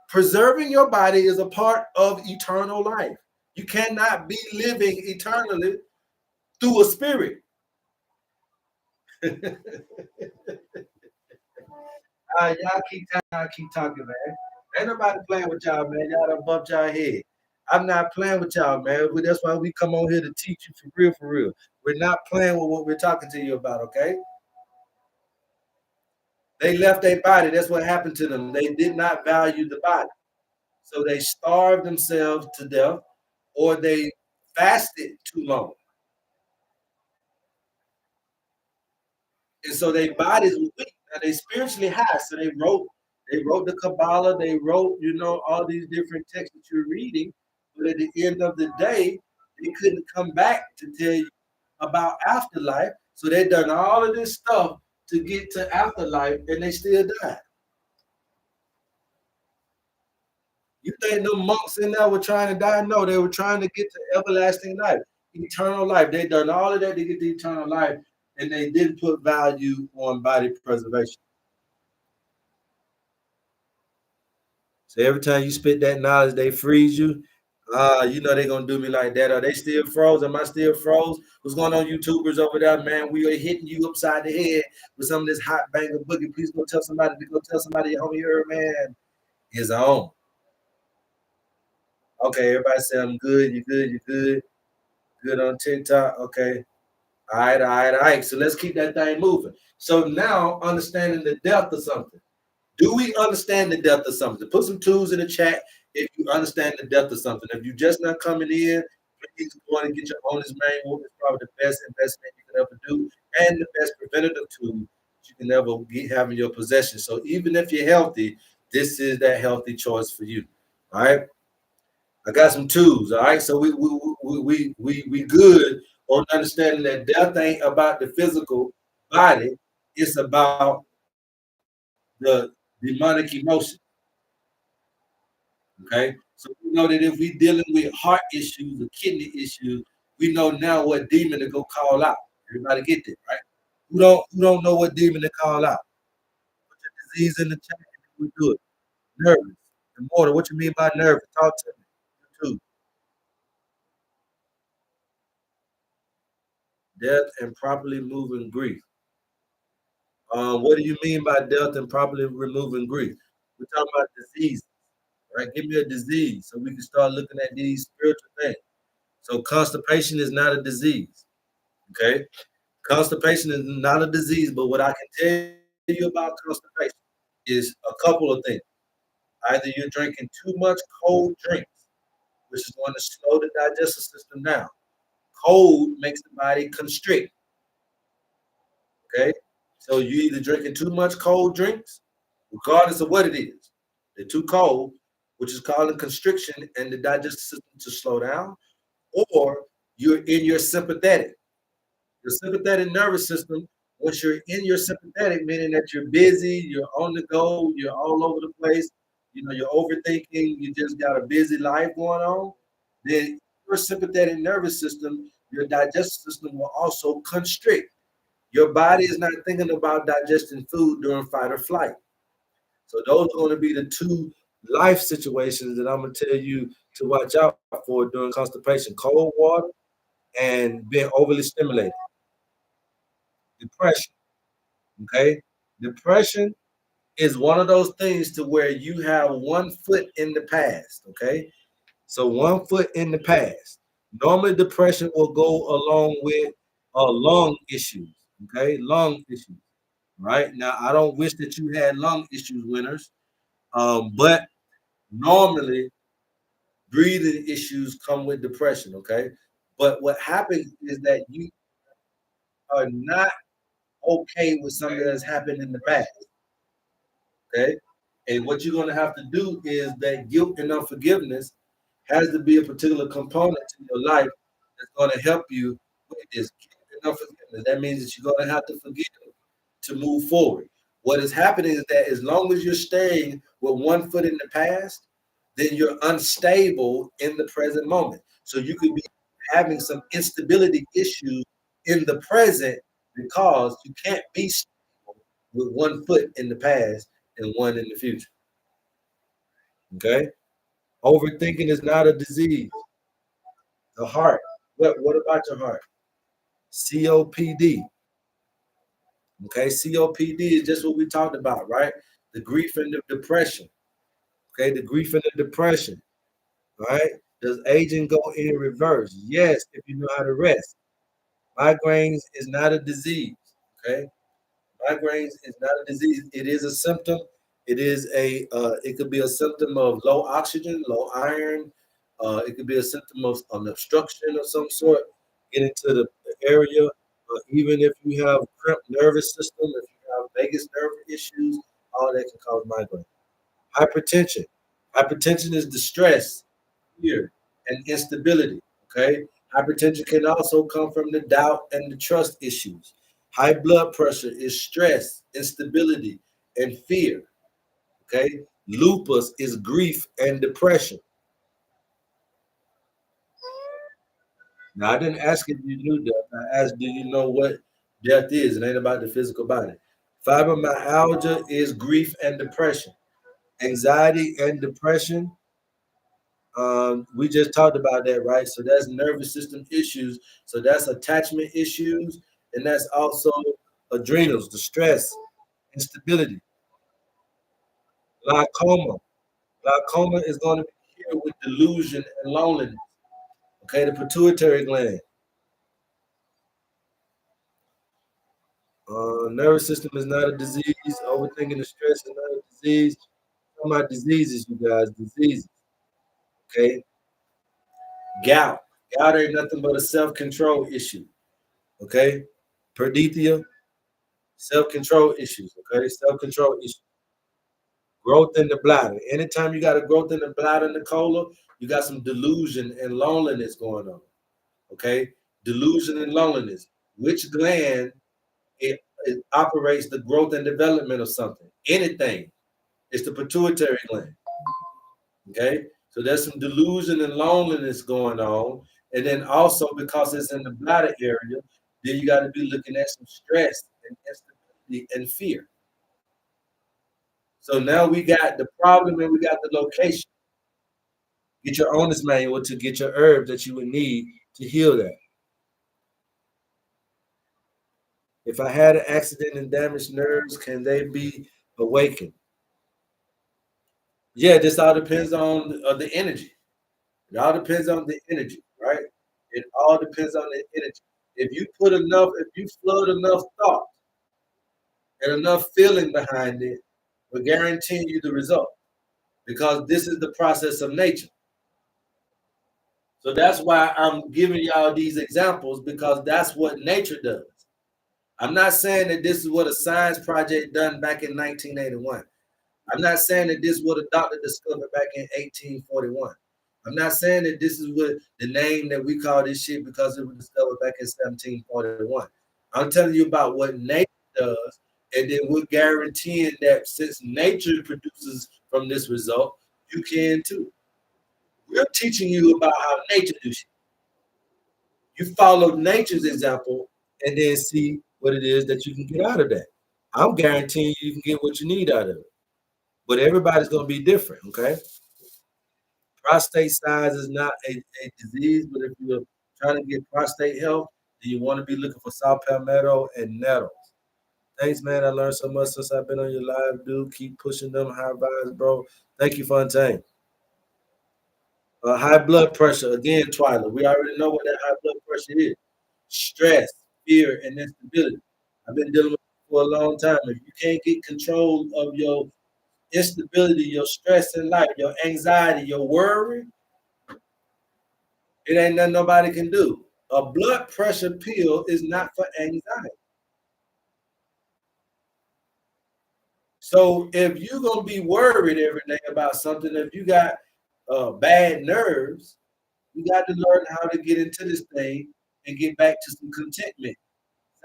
Preserving your body is a part of eternal life. You cannot be living eternally through a spirit. Y'all keep talking, man. Ain't nobody playing with y'all, man. Y'all done bumped y'all head. I'm not playing with y'all, man. That's why we come on here to teach you for real, for real. We're not playing with what we're talking to you about, okay? They left their body. That's what happened to them. They did not value the body. So they starved themselves to death or they fasted too long. And so their bodies were weak. Now they spiritually high. So they wrote the Kabbalah, they wrote, all these different texts that you're reading. But at the end of the day, they couldn't come back to tell you about afterlife. So they done all of this stuff to get to afterlife and they still died. You think the monks in there were trying to die? No, they were trying to get to everlasting life, eternal life. They done all of that to get to eternal life, and they didn't put value on body preservation. So every time you spit that knowledge, they freeze you. They're gonna do me like that. Are they still froze? Am I still froze? What's going on, YouTubers over there, man? We are hitting you upside the head with some of this hot banger boogie. Please go tell somebody. Go tell somebody your homie HerbMan is on. Okay, everybody say I'm good. You good? You good? Good on TikTok. Okay. All right, all right, all right. So let's keep that thing moving. So now understanding the depth of something. Do we understand the depth of something? Put some tools in the chat if you understand the depth of something. If you're just not coming in, please go and get your owner's manual. It's probably the best investment you can ever do and the best preventative tool you can ever have in your possession. So even if you're healthy, this is that healthy choice for you. All right. I got some tools. All right. So we good on understanding that death ain't about the physical body. It's about the demonic emotion. Okay. So we know that if we dealing with heart issues or kidney issues, we know now what demon to go call out. Everybody get that, right? Who don't know what demon to call out? Put your disease in the chat and we do it. Nervous. Immortal. What you mean by nervous? Talk to me. You too. Death and properly moving grief. What do you mean by death and properly removing grief? We're talking about disease, right? Give me a disease so we can start looking at these spiritual things. So constipation is not a disease, okay? Constipation is not a disease, but what I can tell you about constipation is a couple of things. Either you're drinking too much cold drinks, which is going to slow the digestive system down. Cold makes the body constrict, okay? So you either drinking too much cold drinks, regardless of what it is. They're too cold, which is causing constriction and the digestive system to slow down, or you're in your sympathetic. Your sympathetic nervous system, once you're in your sympathetic, meaning that you're busy, you're on the go, you're all over the place, you're overthinking, you just got a busy life going on, then your sympathetic nervous system, your digestive system will also constrict. Your body is not thinking about digesting food during fight or flight. So those are going to be the two life situations that I'm going to tell you to watch out for during constipation: cold water and being overly stimulated. Depression. Okay, depression is one of those things to where you have 1 foot in the past. Okay, so 1 foot in the past. Normally, depression will go along with lung issues. Okay, lung issues. Right now, I don't wish that you had lung issues, winners. But normally breathing issues come with depression, okay? But what happens is that you are not okay with something that's happened in the past, okay? And what you're gonna have to do is that guilt and unforgiveness has to be a particular component to your life that's gonna help you with this. Enough forgiveness. That means that you're going to have to forgive to move forward. What is happening is that as long as you're staying with one foot in the past, then you're unstable in the present moment. So you could be having some instability issues in the present because you can't be stable with one foot in the past and one in the future. Okay? Overthinking is not a disease. The heart. What about your heart? COPD. Okay, COPD is just what we talked about, right? The grief and the depression. Okay, the grief and the depression. Right? Does aging go in reverse? Yes, if you know how to rest. Migraines is not a disease. Okay, migraines is not a disease. It is a symptom. It is a. It could be a symptom of low oxygen, low iron. It could be a symptom of an obstruction of some sort. Get into the area. Even if you have cramped nervous system, if you have vagus nerve issues, all that can cause migraine. Hypertension. Hypertension is distress, fear, and instability. Okay. Hypertension can also come from the doubt and the trust issues. High blood pressure is stress, instability, and fear. Okay. Lupus is grief and depression. Now, I didn't ask if you knew death. I asked, do you know what death is? It ain't about the physical body. Fibromyalgia is grief and depression. Anxiety and depression. We just talked about that, right? So that's nervous system issues. So that's attachment issues, and that's also adrenals, the stress, instability, glaucoma. Glaucoma is going to be here with delusion and loneliness. Okay, the pituitary gland. Nervous system is not a disease. Overthinking and stress is not a disease. Talking about diseases, you guys, diseases. Okay, gout. Gout ain't nothing but a self-control issue. Okay, Perdithia, self-control issues. Okay, self-control issues. Growth in the bladder. Anytime you got a growth in the bladder and the colon, you got some delusion and loneliness going on. Okay, delusion and loneliness. Which gland it operates the growth and development of something? Anything. It's the pituitary gland. Okay, so there's some delusion and loneliness going on, and then also because it's in the bladder area, then you got to be looking at some stress and instability and fear. So now we got the problem and we got the location. Get your owner's manual to get your herbs that you would need to heal that. If I had an accident and damaged nerves, can they be awakened? Yeah, this all depends on the energy. It all depends on the energy, right? It all depends on the energy. If you flood enough thought and enough feeling behind it, we're guaranteeing you the result because this is the process of nature. So that's why I'm giving y'all these examples because that's what nature does. I'm not saying that this is what a science project done back in 1981. I'm not saying that this is what a doctor discovered back in 1841. I'm not saying that this is what the name that we call this shit because it was discovered back in 1741. I'm telling you about what nature does, and then we're guaranteeing that since nature produces from this result, you can too. We're teaching you about how nature does shit. You follow nature's example and then see what it is that you can get out of that. I'm guaranteeing you can get what you need out of it. But everybody's going to be different, okay? Prostate size is not a disease, but if you're trying to get prostate health, then you want to be looking for saw palmetto and nettles. Thanks, man. I learned so much since I've been on your live, dude. Keep pushing them high vibes, bro. Thank you, Fontaine. High blood pressure. Again, Twyla, we already know what that high blood pressure is. Stress, fear, and instability. I've been dealing with it for a long time. If you can't get control of your instability, your stress in life, your anxiety, your worry, it ain't nothing nobody can do. A blood pressure pill is not for anxiety. So if you're gonna be worried every day about something, if you got bad nerves, you got to learn how to get into this thing and get back to some contentment.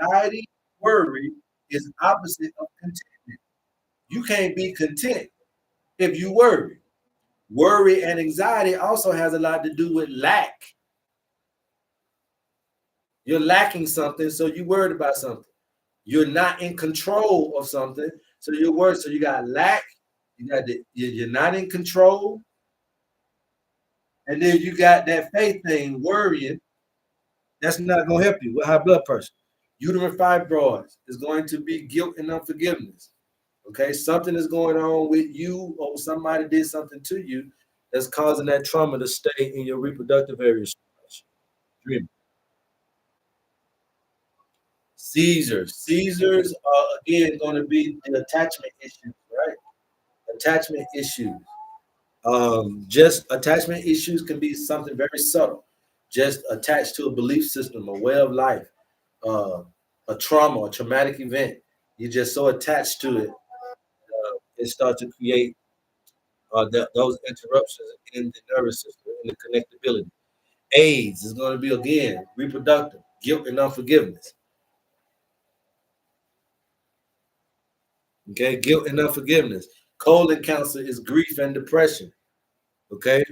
Anxiety, worry is opposite of contentment. You can't be content if you worry. Worry and anxiety also has a lot to do with lack. You're lacking something, so you're worried about something. You're not in control of something, so you're worried. So you got lack, you're not in control, and then you got that faith thing, worrying. That's not going to help you with high blood pressure. Uterine fibroids is going to be guilt and unforgiveness. Okay, something is going on with you, or somebody did something to you that's causing that trauma to stay in your reproductive area. Seizures are again going to be the attachment issues, right? Attachment issues. Just attachment issues can be something very subtle, just attached to a belief system, a way of life, uh, a trauma, a traumatic event. You're just so attached to it, it starts to create those interruptions in the nervous system, in the connectability. AIDS is going to be again reproductive, guilt and unforgiveness. Okay, guilt and unforgiveness. Colon cancer is grief and depression. Okay,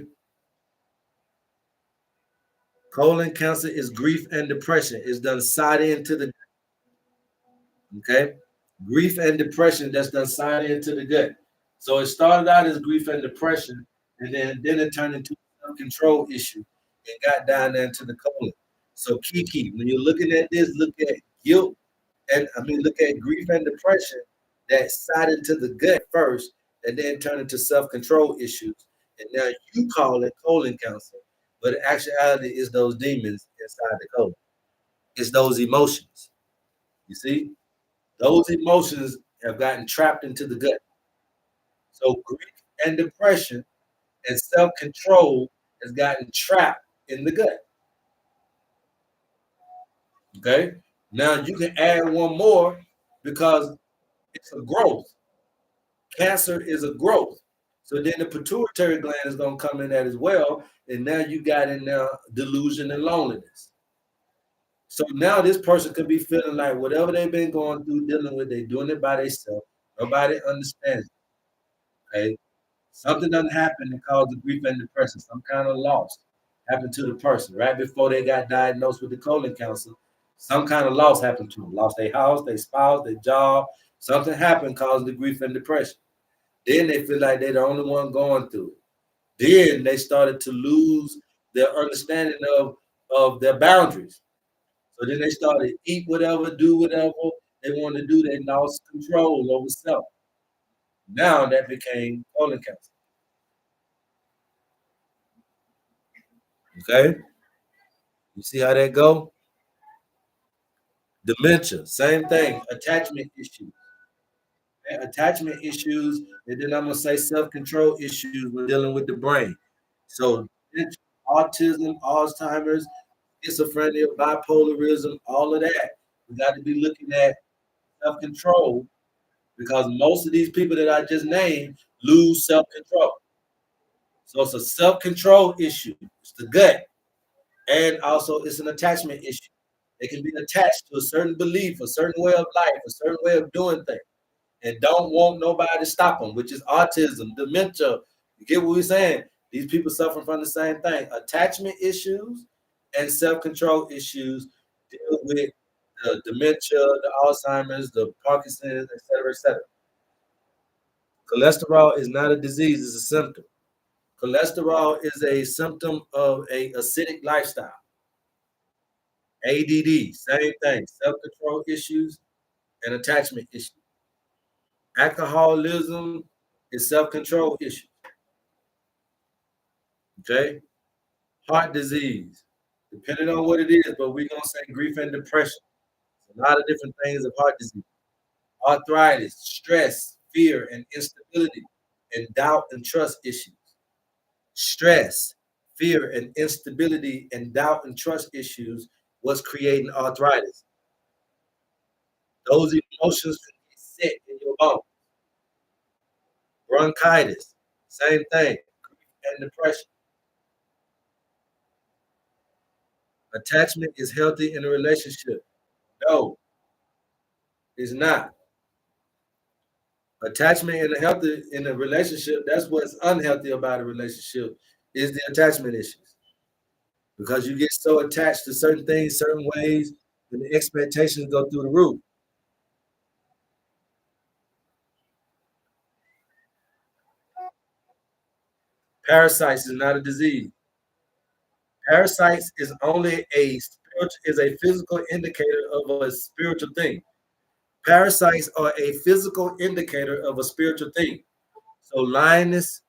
colon cancer is grief and depression. It's done side into the okay, grief and depression that's done side into the gut. So it started out as grief and depression, and then it turned into a self-control issue and got down there into the colon. So Kiki, when you're looking at this, look at guilt and look at grief and depression that side into the gut first, and then turn into self-control issues. And now you call it colon cancer, but in actuality, it's those demons inside the colon. It's those emotions. You see, those emotions have gotten trapped into the gut. So grief and depression and self-control has gotten trapped in the gut. Okay. Now you can add one more because it's a growth. Cancer is a growth. So then the pituitary gland is going to come in that as well. And now you got in there delusion and loneliness. So now this person could be feeling like whatever they've been going through, dealing with, they're doing it by themselves. Nobody understands. Okay. Something doesn't happen that causes grief and depression. Some kind of loss happened to the person right before they got diagnosed with the colon cancer. Some kind of loss happened to them. Lost their house, their spouse, their job. Something happened causing the grief and depression. Then they feel like they're the only one going through it. Then they started to lose their understanding of their boundaries. So then they started to eat whatever, do whatever they wanted to do. They lost control over self. Now that became colon cancer. Okay, you see how that go? Dementia, same thing. Attachment issues. Okay? Attachment issues, and then I'm gonna say self-control issues when dealing with the brain. So autism, Alzheimer's, schizophrenia, bipolarism, all of that. We got to be looking at self-control because most of these people that I just named lose self-control. So it's a self-control issue. It's the gut. And also it's an attachment issue. They can be attached to a certain belief, a certain way of life, a certain way of doing things, and don't want nobody to stop them, which is autism, dementia. You get what we're saying? These people suffer from the same thing. Attachment issues and self-control issues deal with the dementia, the Alzheimer's, the Parkinson's, et cetera, et cetera. Cholesterol is not a disease, it's a symptom. Cholesterol is a symptom of a acidic lifestyle. ADD, same thing, self-control issues and attachment issues. Alcoholism is self-control issues. Okay? Heart disease, depending on what it is, but we're gonna say grief and depression. A lot of different things of heart disease. Arthritis, stress, fear, and instability, and doubt and trust issues. Stress, fear, and instability, and doubt and trust issues was creating arthritis. Those emotions can get set in your bones. Bronchitis, same thing, grief and depression. Attachment is healthy in a relationship. No, it's not. Attachment in a relationship, that's what's unhealthy about a relationship, is the attachment issues. Because you get so attached to certain things, certain ways, and the expectations go through the roof. Parasites is not a disease. Parasites is only a physical indicator of a spiritual thing. Parasites are a physical indicator of a spiritual thing. So lioness,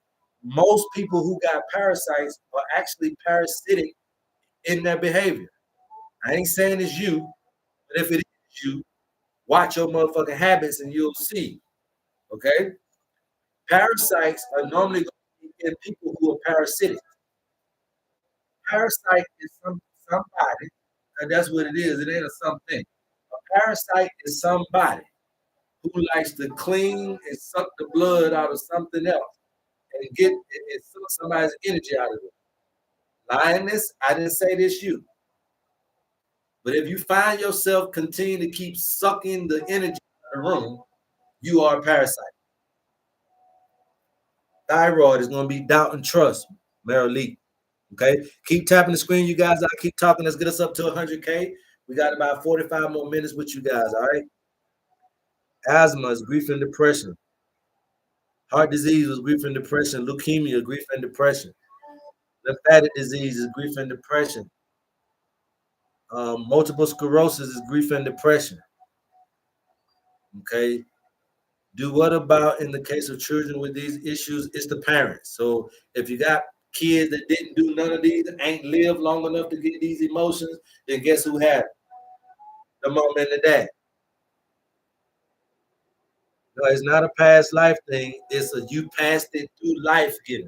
most people who got parasites are actually parasitic in their behavior. I ain't saying it's you, but if it is you, watch your motherfucking habits and you'll see. Okay? Parasites are normally going to be in people who are parasitic. Parasite is somebody, and that's what it is. It ain't a something. A parasite is somebody who likes to clean and suck the blood out of something else and suck somebody's energy out of it. Lioness, I didn't say this you. But if you find yourself continue to keep sucking the energy out of the room, you are a parasite. Thyroid is going to be doubt and trust, Meryl Lee. Okay, keep tapping the screen, you guys. I'll keep talking. Let's get us up to 100K. We got about 45 more minutes with you guys. All right. Asthma is grief and depression. Heart disease is grief and depression. Leukemia, grief and depression. Lymphatic disease is grief and depression. Multiple sclerosis is grief and depression. Okay. Do what about in the case of children with these issues? It's the parents. So if you got kids that didn't do none of these, ain't lived long enough to get these emotions, then guess who had it? The mom and the dad. No, it's not a past life thing. It's a you passed it through life giving.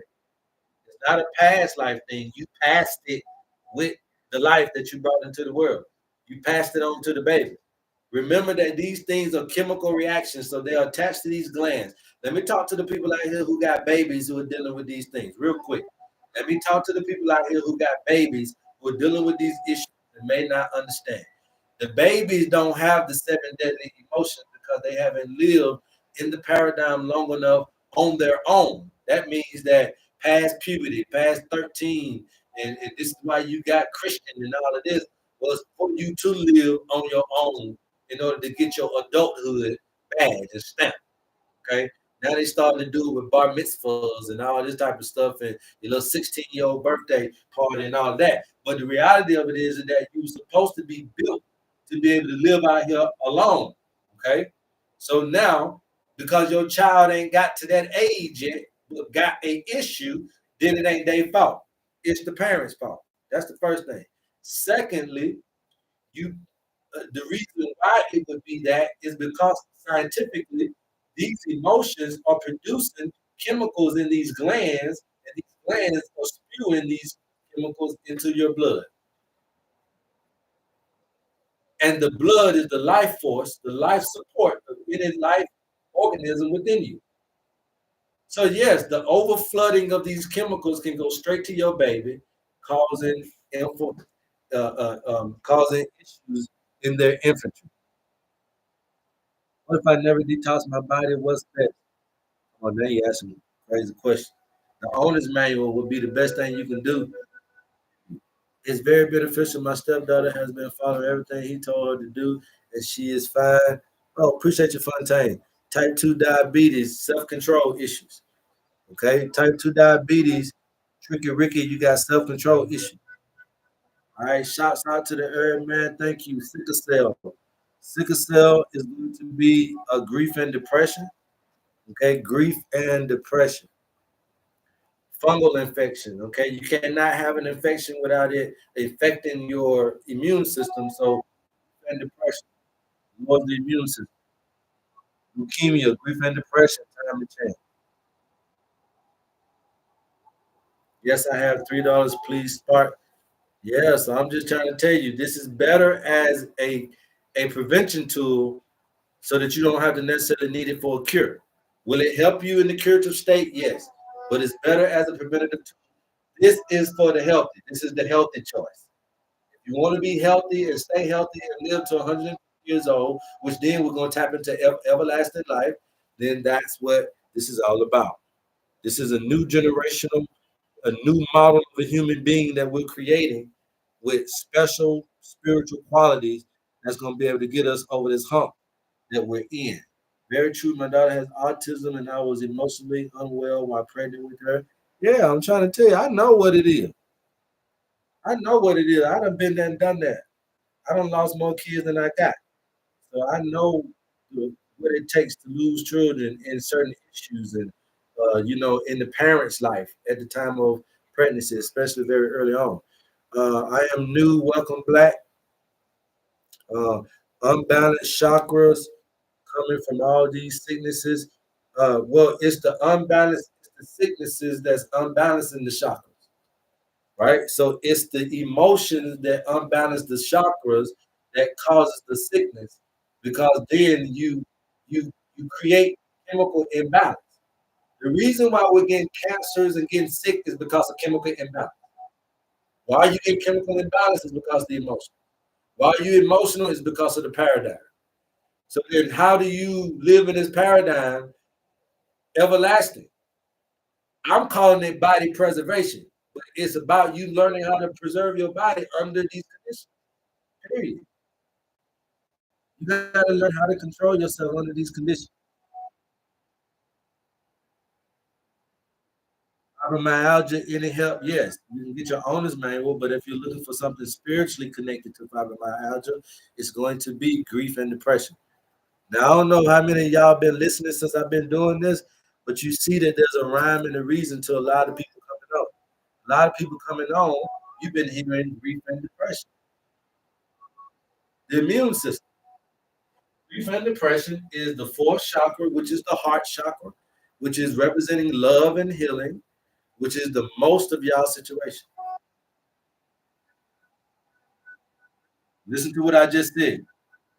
It's not a past life thing. You passed it with the life that you brought into the world. You passed it on to the baby. Remember that these things are chemical reactions, so they are attached to these glands. Let me talk to the people out here who got babies who are dealing with these things real quick. Let me talk to the people out here who got babies who are dealing with these issues and may not understand. The babies don't have the seven deadly emotions because they haven't lived in the paradigm long enough on their own. That means that past puberty, past 13, and this is why you got Christian and all of this, was for you to live on your own in order to get your adulthood badge and stamp. Okay. Now they starting to do it with bar mitzvahs and all this type of stuff and your little 16-year-old birthday party and all that. But the reality of it is that you're supposed to be built to be able to live out here alone. Okay. So now, because your child ain't got to that age yet, but got a issue, then it ain't their fault. It's the parents' fault. That's the first thing. Secondly, you the reason why it would be that is because scientifically these emotions are producing chemicals in these glands, and these glands are spewing these chemicals into your blood. And the blood is the life force, the life support of any life organism within you. So yes, the overflooding of these chemicals can go straight to your baby, causing causing issues in their infantry. What if I never detox my body? What's that? Oh, now you ask me a crazy question. The owner's manual would be the best thing you can do. It's very beneficial. My stepdaughter has been following everything he told her to do, and she is fine. Oh, appreciate your Fontaine. Type 2 diabetes, self-control issues. Okay, type 2 diabetes, Tricky Ricky, you got self-control issues. All right, shouts out to the HerbMan. Thank you. Sickle cell. Sickle cell is going to be a grief and depression. Okay, grief and depression. Fungal infection. Okay, you cannot have an infection without it affecting your immune system. So, and depression was the immune system. Leukemia, grief and depression, time to change. Yes, I have $3. Please spark. Yeah, so I'm just trying to tell you, this is better as a prevention tool so that you don't have to necessarily need it for a cure. Will it help you in the curative state? Yes, but it's better as a preventative tool. This is for the healthy. This is the healthy choice. You want to be healthy and stay healthy and live to 100 years old, which then we're going to tap into everlasting life, then that's what this is all about. This is a new generational, a new model of a human being that we're creating with special spiritual qualities that's going to be able to get us over this hump that we're in. Very true. My daughter has autism and I was emotionally unwell while pregnant with her. Yeah, I'm trying to tell you, I know what it is. I know what it is. I done been there and done that. I done lost more kids than I got. So I know what it takes to lose children in certain issues and, in the parent's life at the time of pregnancy, especially very early on. I am new, welcome black, uh, unbalanced chakras coming from all these sicknesses. Well, it's the unbalanced, it's the sicknesses that's unbalancing the chakras, right? So it's the emotions that unbalance the chakras that causes the sickness, because then you create chemical imbalance. The reason why we're getting cancers and getting sick is because of chemical imbalance. Why you get chemical imbalance is because of the emotion. Why you emotional is because of the paradigm. So then how do you live in this paradigm everlasting? I'm calling it body preservation, but it's about you learning how to preserve your body under these conditions. Period. You gotta learn how to control yourself under these conditions. Fibromyalgia, any help? Yes, you can get your owner's manual, but if you're looking for something spiritually connected to fibromyalgia, it's going to be grief and depression. Now, I don't know how many of y'all been listening since I've been doing this, but you see that there's a rhyme and a reason to a lot of people coming on. A lot of people coming on, you've been hearing grief and depression. The immune system. Grief and depression is the fourth chakra, which is the heart chakra, which is representing love and healing, which is the most of y'all situation. Listen to what I just said.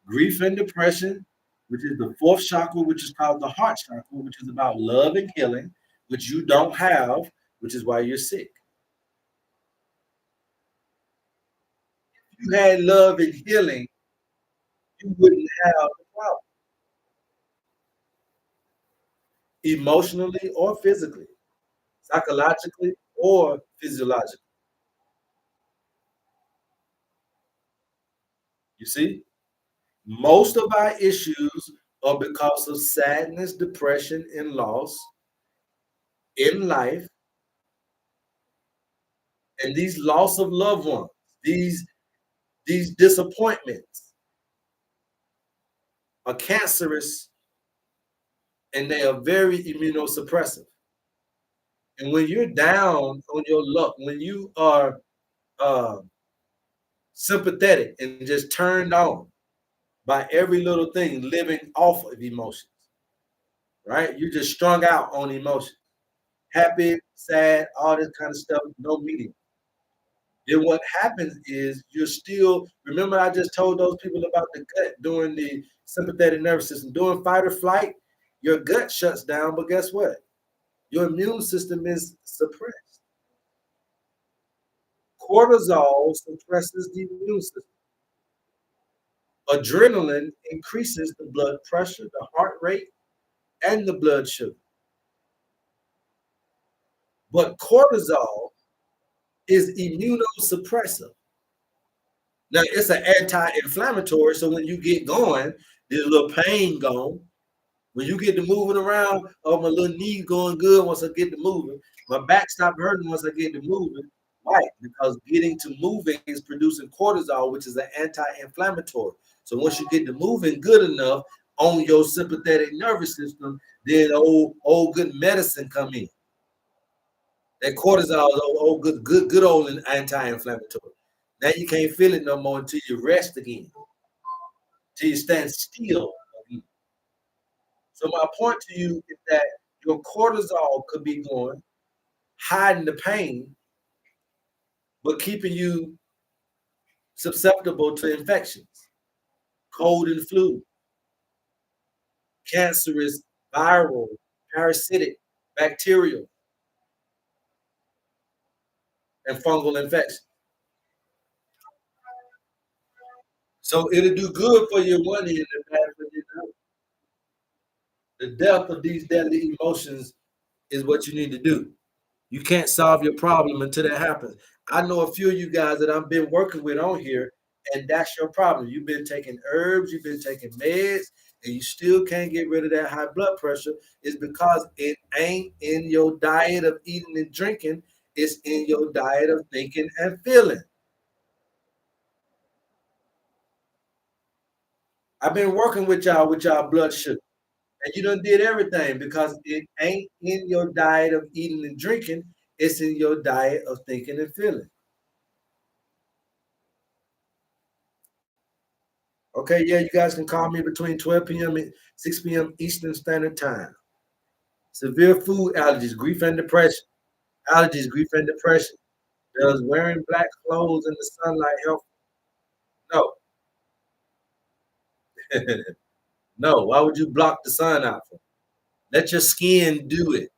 Grief and depression, which is the fourth chakra, which is called the heart chakra, which is about love and healing, which you don't have, which is why you're sick. If you had love and healing, you wouldn't have the problem, emotionally or physically, psychologically or physiologically. You see? Most of our issues are because of sadness, depression, and loss in life, and these loss of loved ones, these these disappointments are cancerous and they are very immunosuppressive. And when you're down on your luck, when you are uh, sympathetic and just turned on by every little thing, living off of emotions, right? You're just strung out on emotions, happy, sad, all this kind of stuff, no meaning. Then what happens is you're still, remember I just told those people about the gut during the sympathetic nervous system, during fight or flight, your gut shuts down, but guess what? Your immune system is suppressed. Cortisol suppresses the immune system. Adrenaline increases the blood pressure, the heart rate, and the blood sugar. But cortisol is immunosuppressive. Now it's an anti-inflammatory, so when you get going, there's a little pain gone. When you get to moving around, oh, my little knee going good once I get to moving. My back stop hurting once I get to moving. Right, because getting to moving is producing cortisol, which is an anti-inflammatory. So once you get to moving good enough on your sympathetic nervous system, then old good medicine come in. That cortisol is good old anti-inflammatory. Now you can't feel it no more until you rest again, till you stand still again. So my point to you is that your cortisol could be going, hiding the pain, but keeping you susceptible to infections, cold and flu, cancerous, viral, parasitic, bacterial, and fungal infections. So it'll do good for your one end and bad for your other. The depth of these deadly emotions is what you need to do. You can't solve your problem until that happens. I know a few of you guys that I've been working with on here, and that's your problem. You've been taking herbs, you've been taking meds, and you still can't get rid of that high blood pressure. It's because it ain't in your diet of eating and drinking, it's in your diet of thinking and feeling. I've been working with y'all blood sugar. And you done did everything because it ain't in your diet of eating and drinking. It's in your diet of thinking and feeling. Okay, yeah, you guys can call me between 12 p.m. and 6 p.m. Eastern Standard Time. Severe food allergies, grief and depression. Allergies, grief and depression. Does wearing black clothes in the sunlight help? No. No. Why would you block the sun out for? Let your skin do it.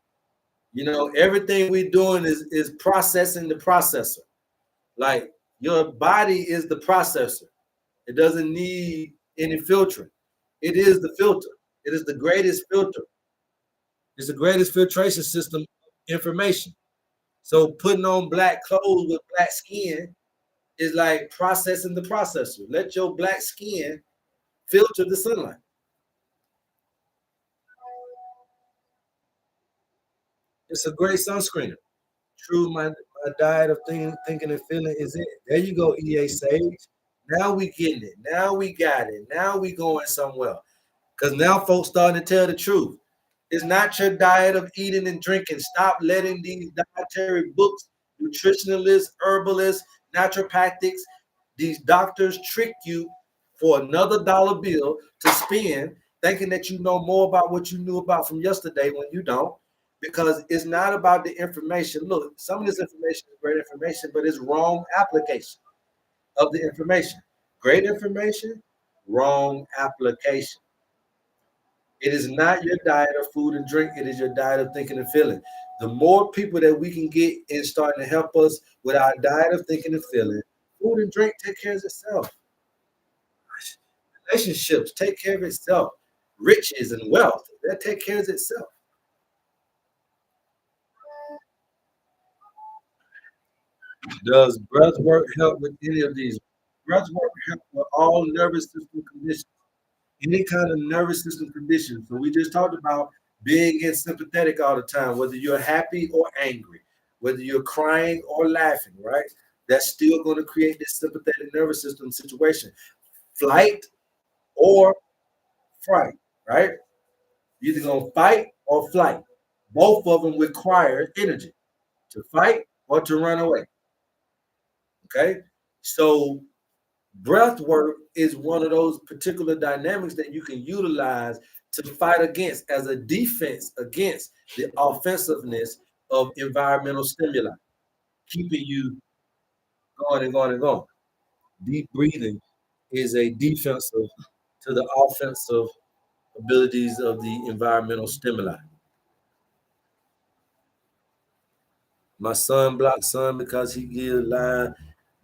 You know, everything we're doing is processing the processor. Like your body is the processor. It doesn't need any filtering. It is the filter. It is the greatest filter. It's the greatest filtration system of information. So putting on black clothes with black skin is like processing the processor. Let your black skin filter the sunlight. It's a great sunscreener. True, my diet of thinking and feeling is it. There you go, EA Sage. Now we getting it. Now we got it. Now we going somewhere. Because now folks starting to tell the truth. It's not your diet of eating and drinking. Stop letting these dietary books, nutritionalists, herbalists, naturopathics, these doctors trick you for another dollar bill to spend, thinking that you know more about what you knew about from yesterday when you don't. Because it's not about the information. Look, some of this information is great information, but it's wrong application of the information. Great information, wrong application. It is not your diet of food and drink. It is your diet of thinking and feeling. The more people that we can get in starting to help us with our diet of thinking and feeling, food and drink take care of itself. Relationships take care of itself. Riches and wealth, that take care of itself. Does breath work help with any of these? Breath work help with all nervous system conditions. Any kind of nervous system condition. So we just talked about being in sympathetic all the time, whether you're happy or angry, whether you're crying or laughing, right? That's still going to create this sympathetic nervous system situation. Flight or fright, right? You're either going to fight or flight. Both of them require energy to fight or to run away. Okay. So breath work is one of those particular dynamics that you can utilize to fight against as a defense against the offensiveness of environmental stimuli, keeping you going and going and going. Deep breathing is a defensive to the offensive abilities of the environmental stimuli. My son blocked son because he gives line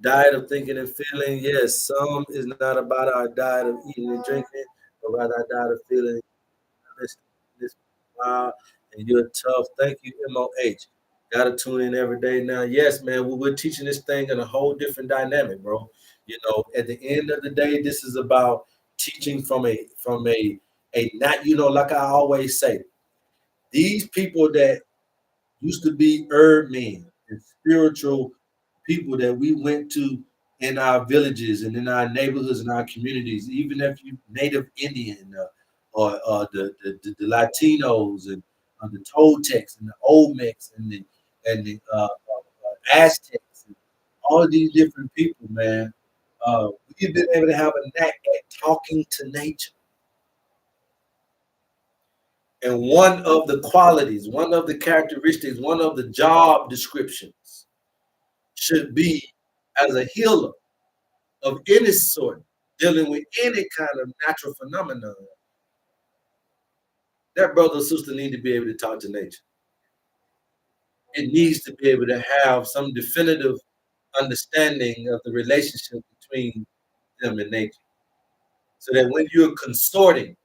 diet of thinking and feeling. Yes, some is not about our diet of eating and drinking, but about our diet of feeling this wow, and you're tough. Thank you, MOH. Gotta tune in every day now. Yes, man, we're teaching this thing in a whole different dynamic, bro. You know, at the end of the day, this is about teaching from a not, you know, like I always say, these people that used to be herb men and spiritual people that we went to in our villages and in our neighborhoods and our communities, even if you Native Indian or the Latinos and the Toltecs and the Olmecs and the Aztecs, and all of these different people, man. We've been able to have a knack at talking to nature. And one of the qualities, one of the characteristics, one of the job descriptions should be as a healer of any sort, dealing with any kind of natural phenomenon, that brother or sister need to be able to talk to nature. It needs to be able to have some definitive understanding of the relationship between them and nature. So that when you're consorting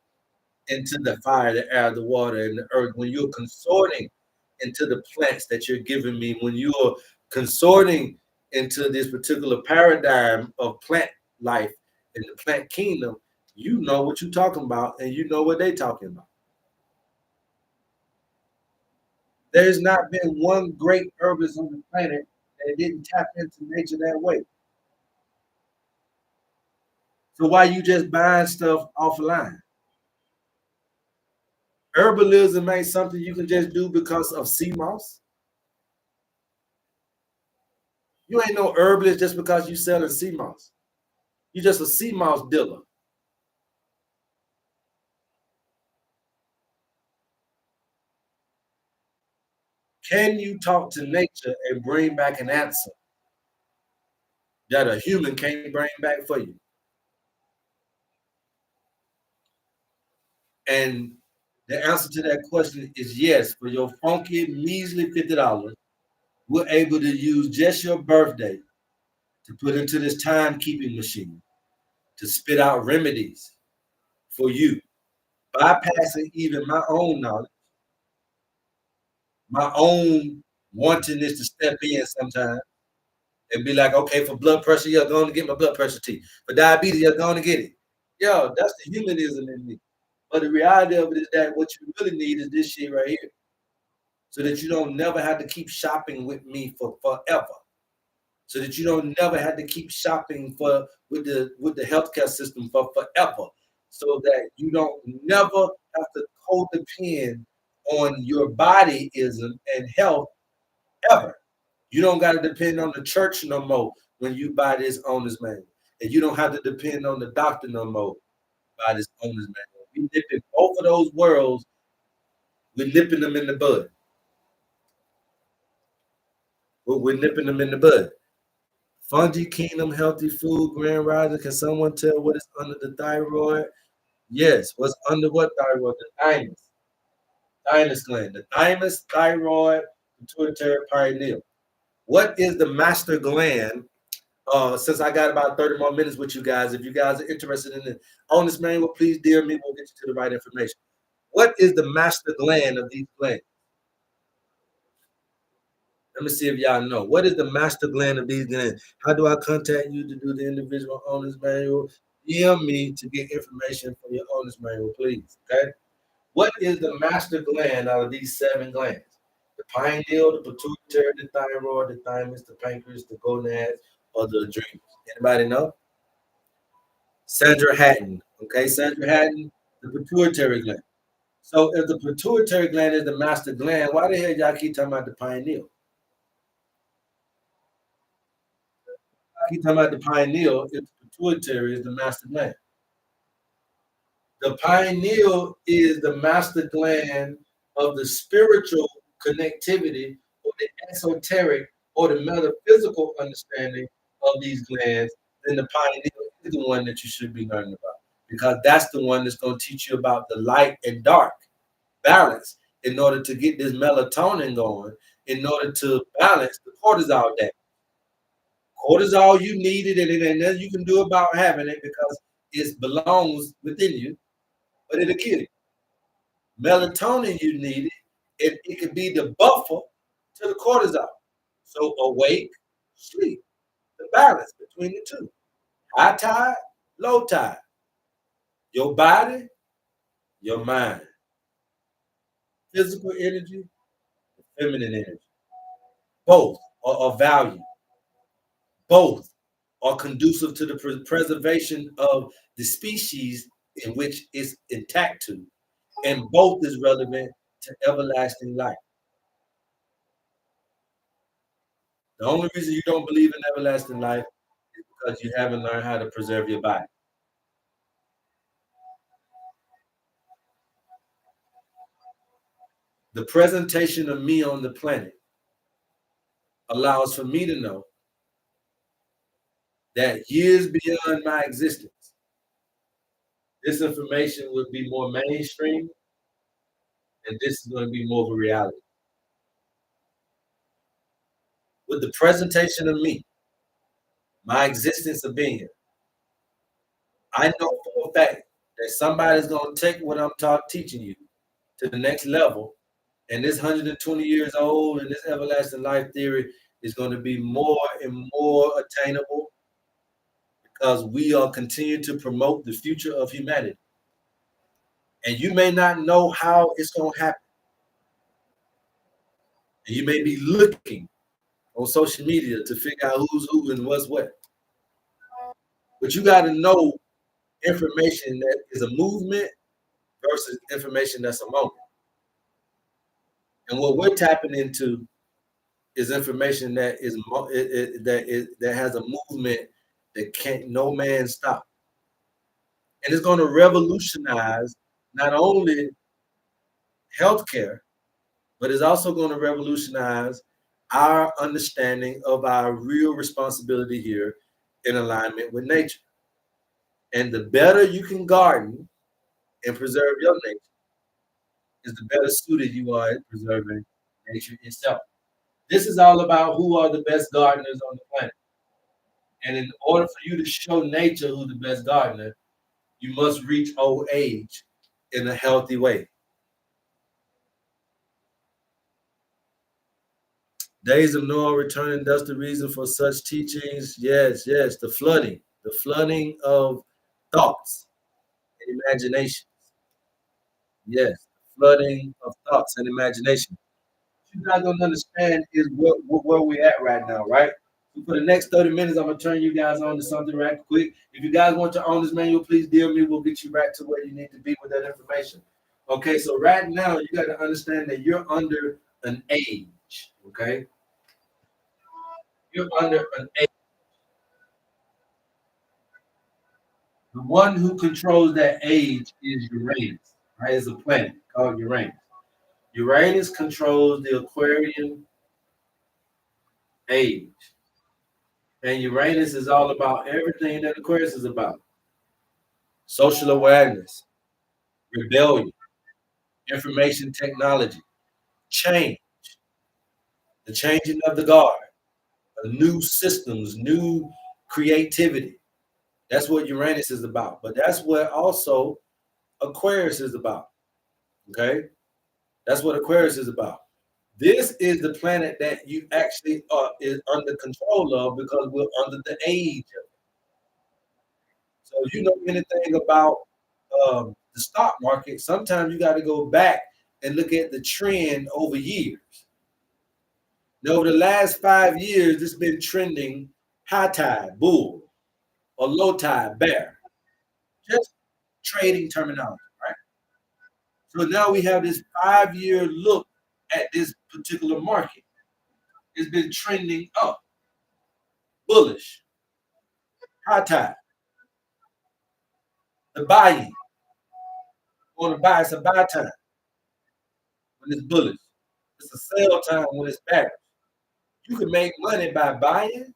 into the fire, the air, the water, and the earth, when you're consorting into the plants that you're giving me, when you're consorting into this particular paradigm of plant life in the plant kingdom, you know what you're talking about and you know what they're talking about. There's not been one great herbalist on the planet that didn't tap into nature that way. So why you just buying stuff offline? Herbalism ain't something you can just do because of sea moss. You ain't no herbalist just because you selling sea moss. You just a sea moss dealer. Can you talk to nature and bring back an answer that a human can't bring back for you? And the answer to that question is yes. For your funky, measly $50, we're able to use just your birthday to put into this timekeeping machine to spit out remedies for you, bypassing even my own knowledge, my own wantingness to step in sometimes and be like, okay, for blood pressure, you're going to get my blood pressure tea. For diabetes, you're going to get it. Yo, that's the humanism in me. But the reality of it is that what you really need is this shit right here. So that you don't never have to keep shopping with me for forever. So that you don't never have to keep shopping for with the healthcare system for forever. So that you don't never have to codepend on your bodyism and health ever. You don't got to depend on the church no more when you buy this owner's manual. And you don't have to depend on the doctor no more by this owner's manual. We nipping both of those worlds, we're nipping them in the bud. We're nipping them in the bud. Fungi Kingdom, healthy food, Grand Rising. Can someone tell what is under the thyroid? Yes. What's under what thyroid? The thymus. Thymus gland. The thymus, thyroid, pituitary, pineal. What is the master gland? Since I got about 30 more minutes with you guys, if you guys are interested in the on this manual, please dear me, we'll get you to the right information. What is the master gland of these glands? Let me see if y'all know. What is the master gland of these glands? How do I contact you to do the individual owner's manual? DM me to get information from your owner's manual, please. Okay. What is the master gland out of these 7 glands? The pineal, the pituitary, the thyroid, the thymus, the pancreas, the gonads, or the adrenals? Anybody know? Sandra Hatton. Okay, Sandra Hatton, the pituitary gland. So if the pituitary gland is the master gland, why the hell y'all keep talking about the pineal? Keep talking about the pineal if the pituitary is the master gland. The pineal is the master gland of the spiritual connectivity or the esoteric or the metaphysical understanding of these glands. Then the pineal is the one that you should be learning about because that's the one that's going to teach you about the light and dark balance in order to get this melatonin going, in order to balance the cortisol day. Cortisol, you need it, and nothing you can do about having it because it belongs within you, but it'll kill you. Melatonin, you need it, it could be the buffer to the cortisol. So awake, sleep, the balance between the two. High tide, low tide. Your body, your mind. Physical energy, feminine energy. Both are of value. Both are conducive to the preservation of the species in which it's intact to, and both is relevant to everlasting life. The only reason you don't believe in everlasting life is because you haven't learned how to preserve your body. The presentation of me on the planet allows for me to know that years beyond my existence, this information would be more mainstream, and this is going to be more of a reality. With the presentation of me, my existence of being here, I know for a fact that somebody's going to take what I'm teaching you to the next level, and this 120 years old and this everlasting life theory is going to be more and more attainable because we are continuing to promote the future of humanity. And you may not know how it's going to happen. And you may be looking on social media to figure out who's who and what's what. But you got to know information that is a movement versus information that's a moment. And what we're tapping into is information that is that has a movement that can't no man stop, and it's going to revolutionize not only healthcare, but it's also going to revolutionize our understanding of our real responsibility here in alignment with nature. And the better you can garden and preserve your nature, is the better suited you are at preserving nature itself. This is all about who are the best gardeners on the planet. And in order for you to show nature who's the best gardener, you must reach old age in a healthy way. Days of Noah returning, thus the reason for such teachings. Yes, yes, the flooding of thoughts and imagination. Yes, flooding of thoughts and imagination. What you're not going to understand is where we're at right now, right? So for the next 30 minutes, I'm going to turn you guys on to something right quick. If you guys want to own this manual, please DM me. We'll get you back to where you need to be with that information. Okay, so right now, you got to understand that you're under an age, okay? You're under an age. The one who controls that age is Uranus, right? It's a planet called Uranus. Uranus controls the Aquarian age. And Uranus is all about everything that Aquarius is about. Social awareness, rebellion, information technology, change, the changing of the guard, new systems, new creativity. That's what Uranus is about. But that's what also Aquarius is about. Okay? That's what Aquarius is about. This is the planet that you actually is under control of because we're under the age of it. So if you know anything about the stock market, sometimes you got to go back and look at the trend over years. Now, over the last 5 years, it's been trending high tide, bull, or low tide, bear. Just trading terminology, right? So now we have this 5-year look at this particular market. It's been trending up, bullish, high tide. The buying, want to buy, it's a buy time when it's bullish. It's a sell time when it's bearish. You can make money by buying,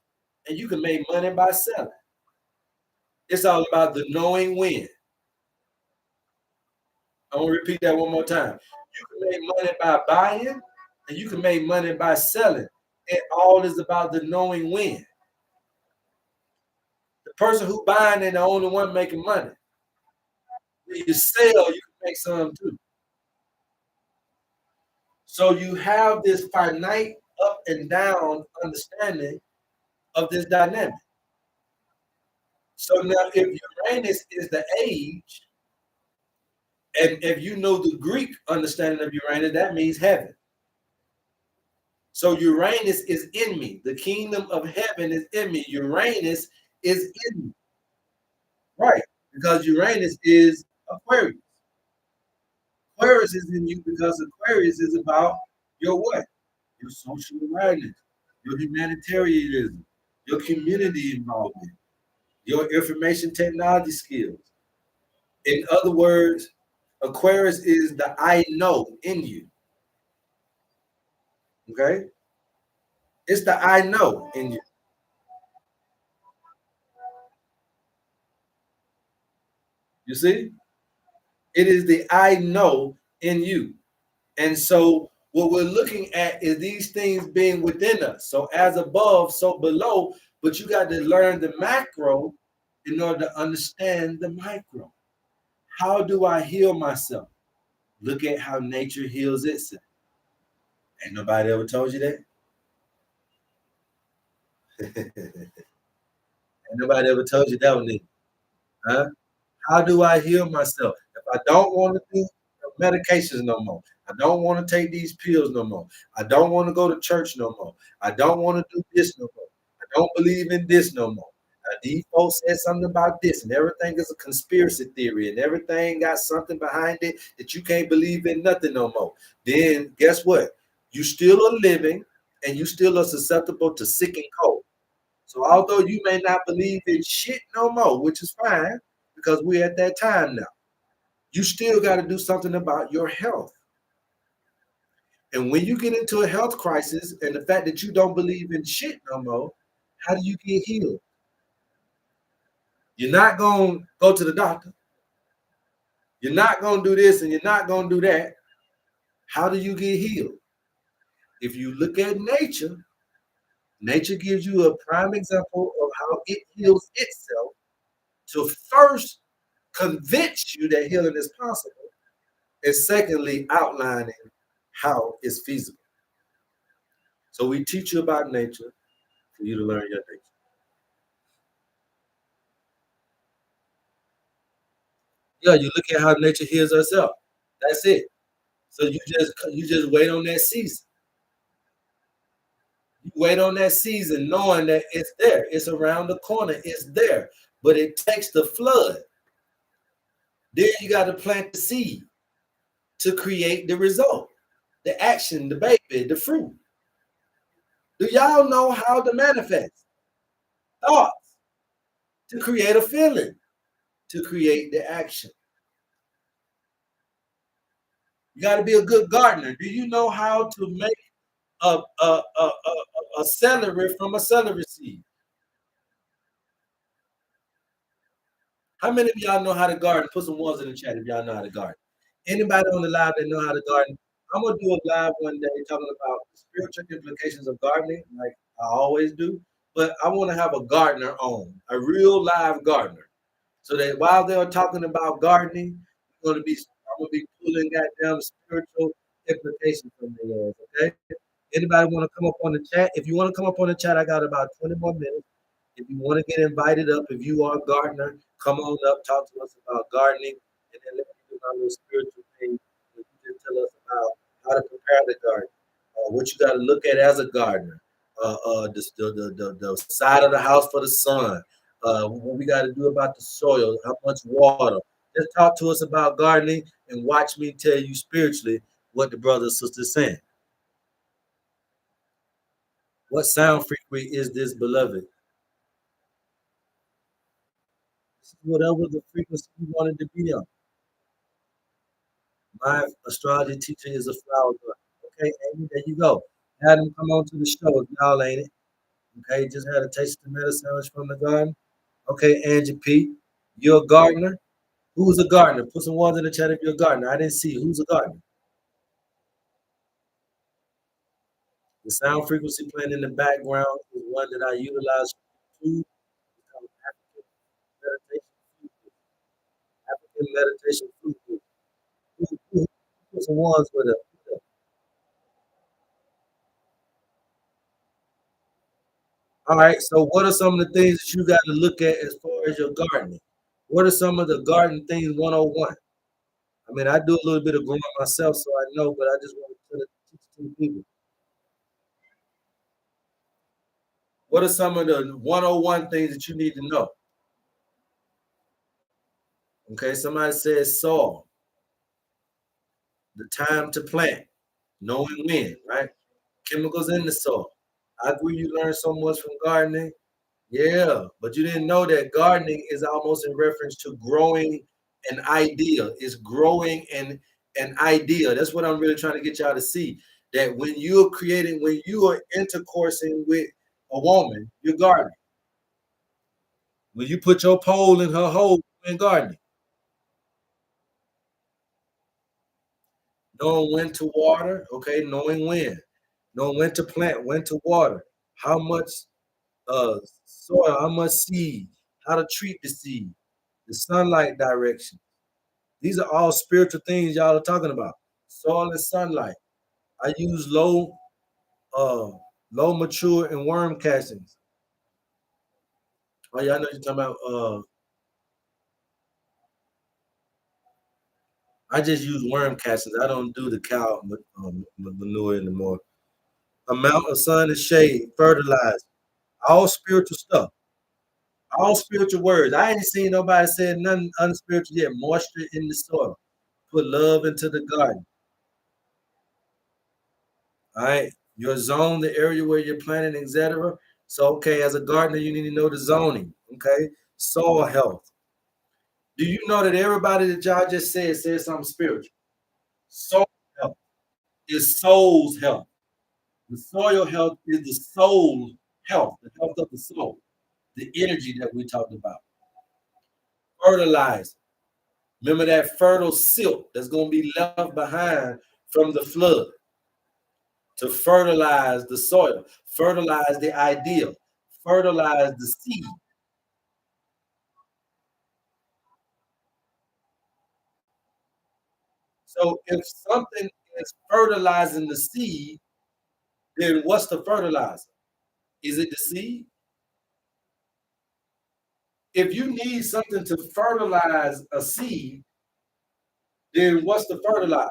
and you can make money by selling. It's all about the knowing when. I'm gonna repeat that one more time. You can make money by buying, and you can make money by selling. It all is about the knowing when. The person who buying ain't the only one making money. When you sell, you can make some too. So you have this finite up and down understanding of this dynamic. So now, if Uranus is the age, and if you know the Greek understanding of Uranus, that means heaven. So Uranus is in me. The kingdom of heaven is in me. Uranus is in me. Right. Because Uranus is Aquarius. Aquarius is in you because Aquarius is about your what? Your social awareness, your humanitarianism, your community involvement, your information technology skills. In other words, Aquarius is the I know in you. Okay? It's the I know in you. You see? It is the I know in you. And so what we're looking at is these things being within us. So as above, so below, but you got to learn the macro in order to understand the micro. How do I heal myself? Look at how nature heals itself. Ain't nobody ever told you that? Ain't nobody ever told you that one, either, huh? How do I heal myself? If I don't want to do medications no more, I don't want to take these pills no more, I don't want to go to church no more, I don't want to do this no more, I don't believe in this no more. These folks said something about this, and everything is a conspiracy theory, and everything got something behind it that you can't believe in nothing no more. Then guess what? You still are living, and you still are susceptible to sick and cold. So although you may not believe in shit no more, which is fine, because we're at that time now, you still got to do something about your health. And when you get into a health crisis and the fact that you don't believe in shit no more, how do you get healed? You're not going to go to the doctor. You're not going to do this and you're not going to do that. How do you get healed? If you look at nature, nature gives you a prime example of how it heals itself to first convince you that healing is possible, and secondly, outlining how it's feasible. So we teach you about nature for you to learn your nature. Yeah, you look at how nature heals herself. That's it. So you just wait on that season. You wait on that season, knowing that it's there. It's around the corner. It's there. But it takes the flood. Then you got to plant the seed to create the result, the action, the baby, the fruit. Do y'all know how to manifest? Thoughts to create a feeling, to create the action. You got to be a good gardener. Do you know how to make a celery from a celery seed? How many of y'all know how to garden? Put some ones in the chat if y'all know how to garden. Anybody on the live that know how to garden? I'm gonna do a live one day talking about the spiritual implications of gardening, like I always do. But I want to have a gardener on, a real live gardener, so that while they're talking about gardening, I'm gonna be pulling that down spiritual implications from their ass. Okay. Anybody want to come up on the chat? If you want to come up on the chat, I got about 20 more minutes. If you want to get invited up, if you are a gardener, come on up, talk to us about gardening, and then let me do my little spiritual thing. You just tell us about how to prepare the garden, what you got to look at as a gardener, the side of the house for the sun, what we got to do about the soil, how much water. Just talk to us about gardening and watch me tell you spiritually what the brother and sister saying. What sound frequency is this, beloved? Whatever the frequency you wanted to be on. My astrology teacher is a flower girl. Okay, Amy, there you go. Had them come on to the show if y'all ain't it. Okay, just had a taste of tomato sandwich from the garden. Okay, Angie P, you're a gardener. Who's a gardener? Put some ones in the chat if you're a gardener. I didn't see who's a gardener. The sound frequency playing in the background is one that I utilize to African meditation. African meditation food. Put some ones with it. All right. So, what are some of the things that you got to look at as far as your gardening? What are some of the garden things 101? I mean, I do a little bit of growing myself, so I know, but I just want to teach to the people. What are some of the 101 things that you need to know? Okay. Somebody says soil, the time to plant, knowing when, right? Chemicals in the soil. I agree you learn so much from gardening. Yeah, but you didn't know that gardening is almost in reference to growing an idea. It's growing an idea. That's what I'm really trying to get y'all to see. That when when you are intercoursing with a woman, you're gardening. When you put your pole in her hole, you're gardening. Knowing when to water, okay, knowing when to plant, when to water, how much soil, how much seed, how to treat the seed, the sunlight direction. These are all spiritual things y'all are talking about. Soil and sunlight. I use uh, low mature and worm castings. Oh yeah, I know you're talking about. I just use worm castings. I don't do the cow manure anymore. Amount of sun and shade, fertilize, all spiritual stuff, all spiritual words. I ain't seen nobody say nothing unspiritual yet. Moisture in the soil, put love into the garden. All right, your zone, the area where you're planting, etc. So, okay, as a gardener, you need to know the zoning. Okay, soil health. Do you know that everybody that y'all just said something spiritual? Soil health is soul's health. The soil health is the soul health, the health of the soul, the energy that we talked about. Fertilizer. Remember that fertile silt that's going to be left behind from the flood to fertilize the soil, fertilize the ideal, fertilize the seed. So if something is fertilizing the seed, then what's the fertilizer? Is it the seed? If you need something to fertilize a seed, then what's the fertilizer?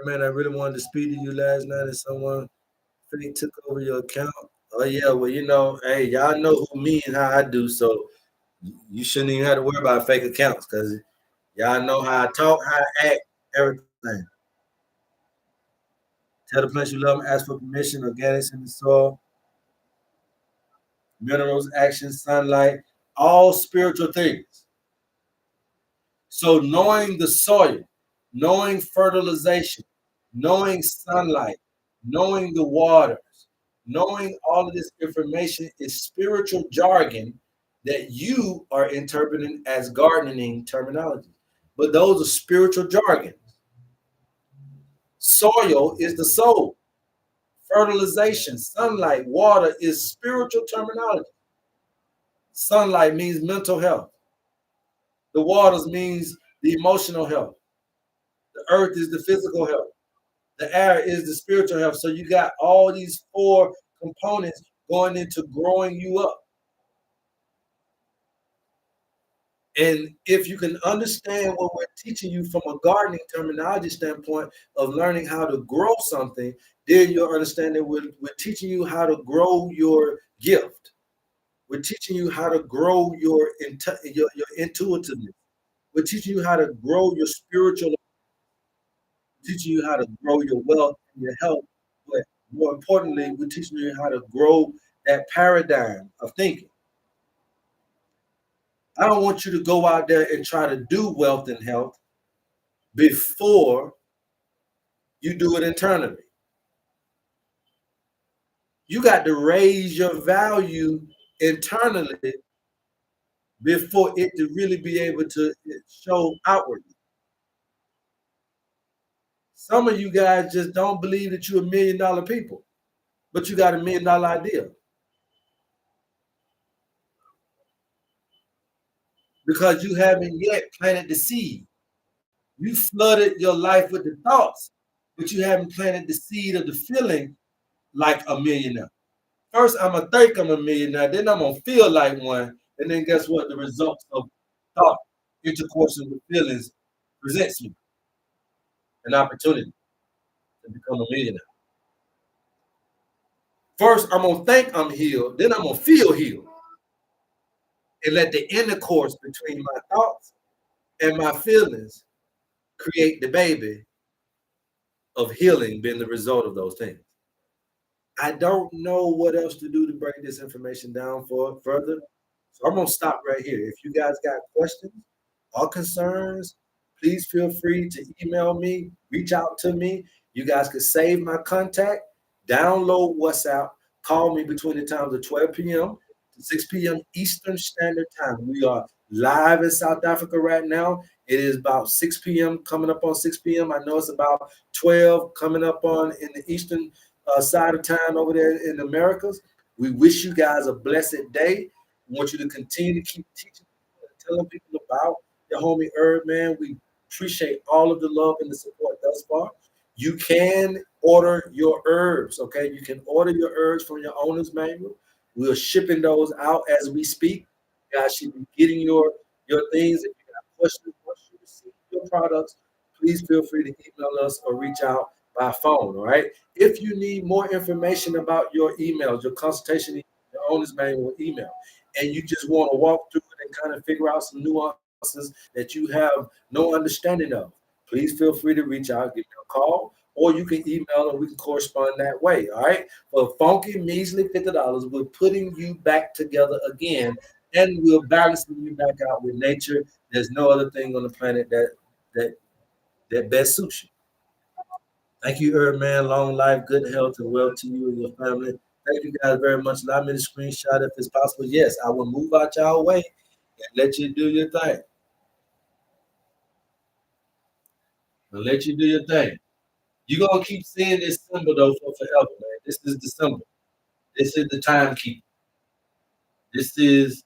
Man, I really wanted to speak to you last night, and someone fake took over your account. Oh yeah, well hey, y'all know who me and how I do, so you shouldn't even have to worry about fake accounts because y'all know how I talk, how I act, everything. Tell the plants you love them, ask for permission, organics in the soil, minerals, action, sunlight, all spiritual things. So knowing the soil, knowing fertilization, knowing sunlight, knowing the waters, knowing all of this information is spiritual jargon that you are interpreting as gardening terminology. But those are spiritual jargon. Soil is the soul. Fertilization, sunlight, water is spiritual terminology. Sunlight means mental health. The waters means the emotional health. The earth is the physical health. The air is the spiritual health. So you got all these four components going into growing you up. And if you can understand what we're teaching you from a gardening terminology standpoint of learning how to grow something, then you'll understand that we're teaching you how to grow your gift. We're teaching you how to grow your intuitiveness. We're teaching you how to grow your spiritual, teaching you how to grow your wealth and your health. But more importantly, we're teaching you how to grow that paradigm of thinking. I don't want you to go out there and try to do wealth and health before you do it internally. You got to raise your value internally before it to really be able to show outwardly. Some of you guys just don't believe that you're $1 million people, but you got $1 million idea because you haven't yet planted the seed. You flooded your life with the thoughts, but you haven't planted the seed of the feeling like a millionaire. First, I'm gonna think I'm a millionaire, then I'm gonna feel like one, and then guess what? The results of thought, intercourse with feelings presents me an opportunity to become a millionaire. First, I'm gonna think I'm healed, then I'm gonna feel healed, and let the intercourse between my thoughts and my feelings create the baby of healing being the result of those things. I don't know what else to do to break this information down for further. So I'm gonna stop right here. If you guys got questions or concerns, please feel free to email me, reach out to me. You guys can save my contact, download WhatsApp, call me between the times of 12 p.m. to 6 p.m. Eastern Standard Time. We are live in South Africa right now. It is about 6 p.m. coming up on 6 p.m. I know it's about 12 coming up on in the Eastern side of town over there in the Americas. We wish you guys a blessed day. We want you to continue to keep teaching people and telling people about your homie Herb, man. We appreciate all of the love and the support thus far. You can order your herbs, okay? You can order your herbs from your owner's manual. We're shipping those out as we speak. You guys should be getting your things. If you got questions once you receive your products, please feel free to email us or reach out by phone, all right? If you need more information about your emails, your consultation, your owner's manual email, and you just want to walk through it and kind of figure out some nuances that you have no understanding of, please feel free to reach out, give me a call, or you can email and we can correspond that way, all right? For funky, measly $50, we're putting you back together again, and we're balancing you back out with nature. There's no other thing on the planet that that best suits you. Thank you, Herb, man. Long life, good health, and wealth to you and your family. Thank you guys very much. Allow me to screenshot if it's possible. Yes, I will move out y'all way and let you do your thing. I'll let you do your thing. You're gonna keep seeing this symbol though for forever, man. This is the symbol. This is the timekeeper. This is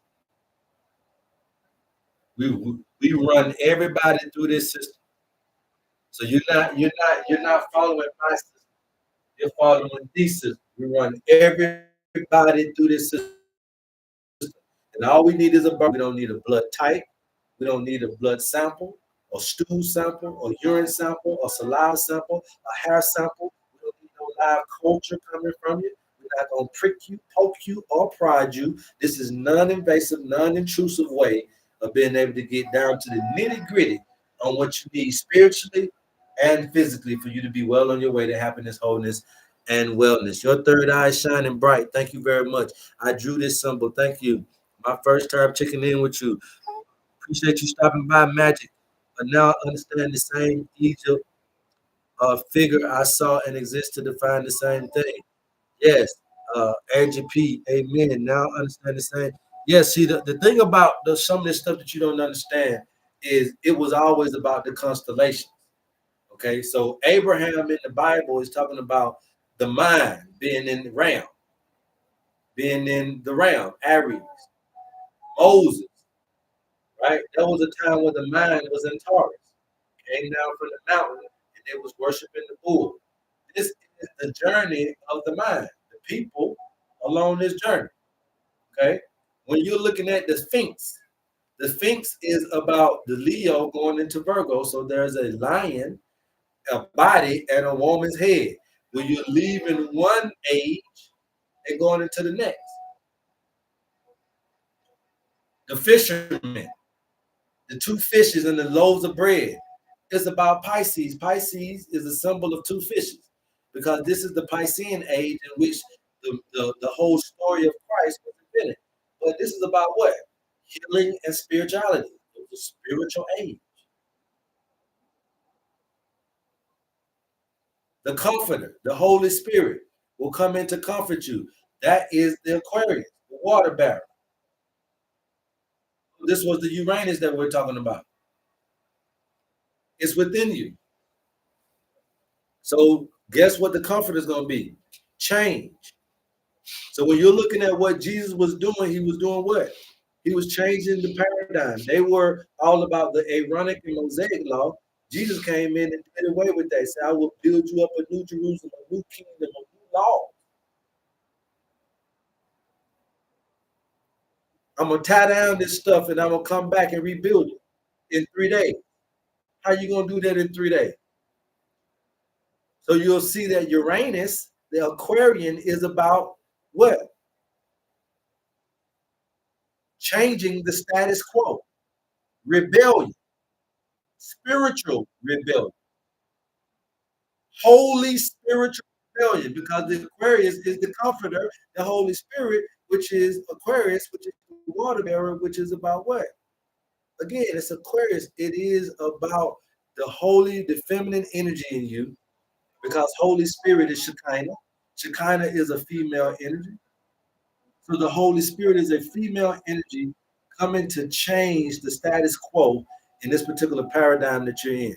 we run everybody through this system. So you're not following my system. You're following these systems. We run everybody through this system. And all we need is a burn. We don't need a blood type. We don't need a blood sample, or stool sample, or urine sample, or saliva sample, a hair sample. We don't need no live culture coming from you. We're not going to prick you, poke you, or prod you. This is non-invasive, non-intrusive way of being able to get down to the nitty-gritty on what you need spiritually and physically for you to be well on your way to happiness, wholeness, and wellness. Your third eye is shining bright. Thank you very much. I drew this symbol. Thank you. My first time checking in with you. Appreciate you stopping by, Magic. But now I understand the same Egypt figure I saw and exist to define the same thing. Yes, Angie P. Amen. Now I understand the same. Yes, see, the thing about some of this stuff that you don't understand is it was always about the constellations. Okay, so Abraham in the Bible is talking about the mind being in the realm, Aries, Moses, right? That was a time when the mind was in Taurus, came down from the mountain and they was worshiping the bull. This is the journey of the mind, the people along this journey. Okay, when you're looking at the Sphinx is about the Leo going into Virgo. So there's a lion, a body, and a woman's head. When you're leaving one age and going into the next. The fishermen, the two fishes and the loaves of bread. It's about Pisces. Pisces is a symbol of two fishes because this is the Piscean age in which the whole story of Christ was invented. But this is about what? Healing and spirituality. It was a spiritual age. The Comforter, the Holy Spirit, will come in to comfort you. That is the Aquarius, the water bearer. This was the Uranus that we're talking about. It's within you. So guess what the comfort is going to be? Change. So when you're looking at what Jesus was doing, he was doing what? He was changing the paradigm. They were all about the Aaronic and Mosaic law. Jesus came in and did away with that. He said, I will build you up a new Jerusalem, a new kingdom, a new law. I'm going to tie down this stuff and I'm going to come back and rebuild it in 3 days. How you going to do that in 3 days? So you'll see that Uranus, the Aquarian, is about what? Changing the status quo, rebellion, spiritual rebellion, holy spiritual rebellion, because the Aquarius is the comforter, the Holy Spirit, which is Aquarius, which is the water bearer, which is about what? Again, it's Aquarius. It is about the holy, the feminine energy in you, because Holy Spirit is Shekinah. Shekinah is a female energy. So the Holy Spirit is a female energy coming to change the status quo in this particular paradigm that you're in.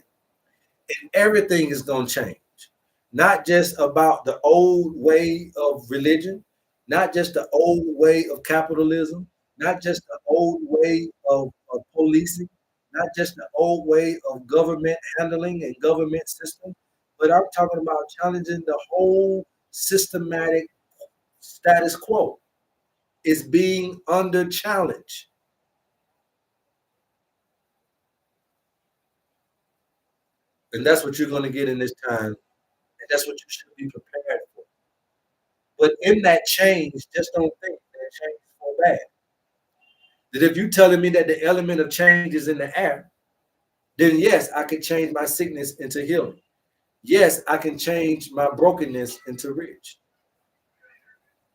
And everything is going to change. Not just about the old way of religion, not just the old way of capitalism, not just the old way of policing, not just the old way of government handling and government system, but I'm talking about challenging the whole systematic status quo. Is being under challenge. And that's what you're going to get in this time. And that's what you should be prepared for. But in that change, just don't think that change is for bad. That if you're telling me that the element of change is in the air, then yes, I can change my sickness into healing. Yes, I can change my brokenness into rich.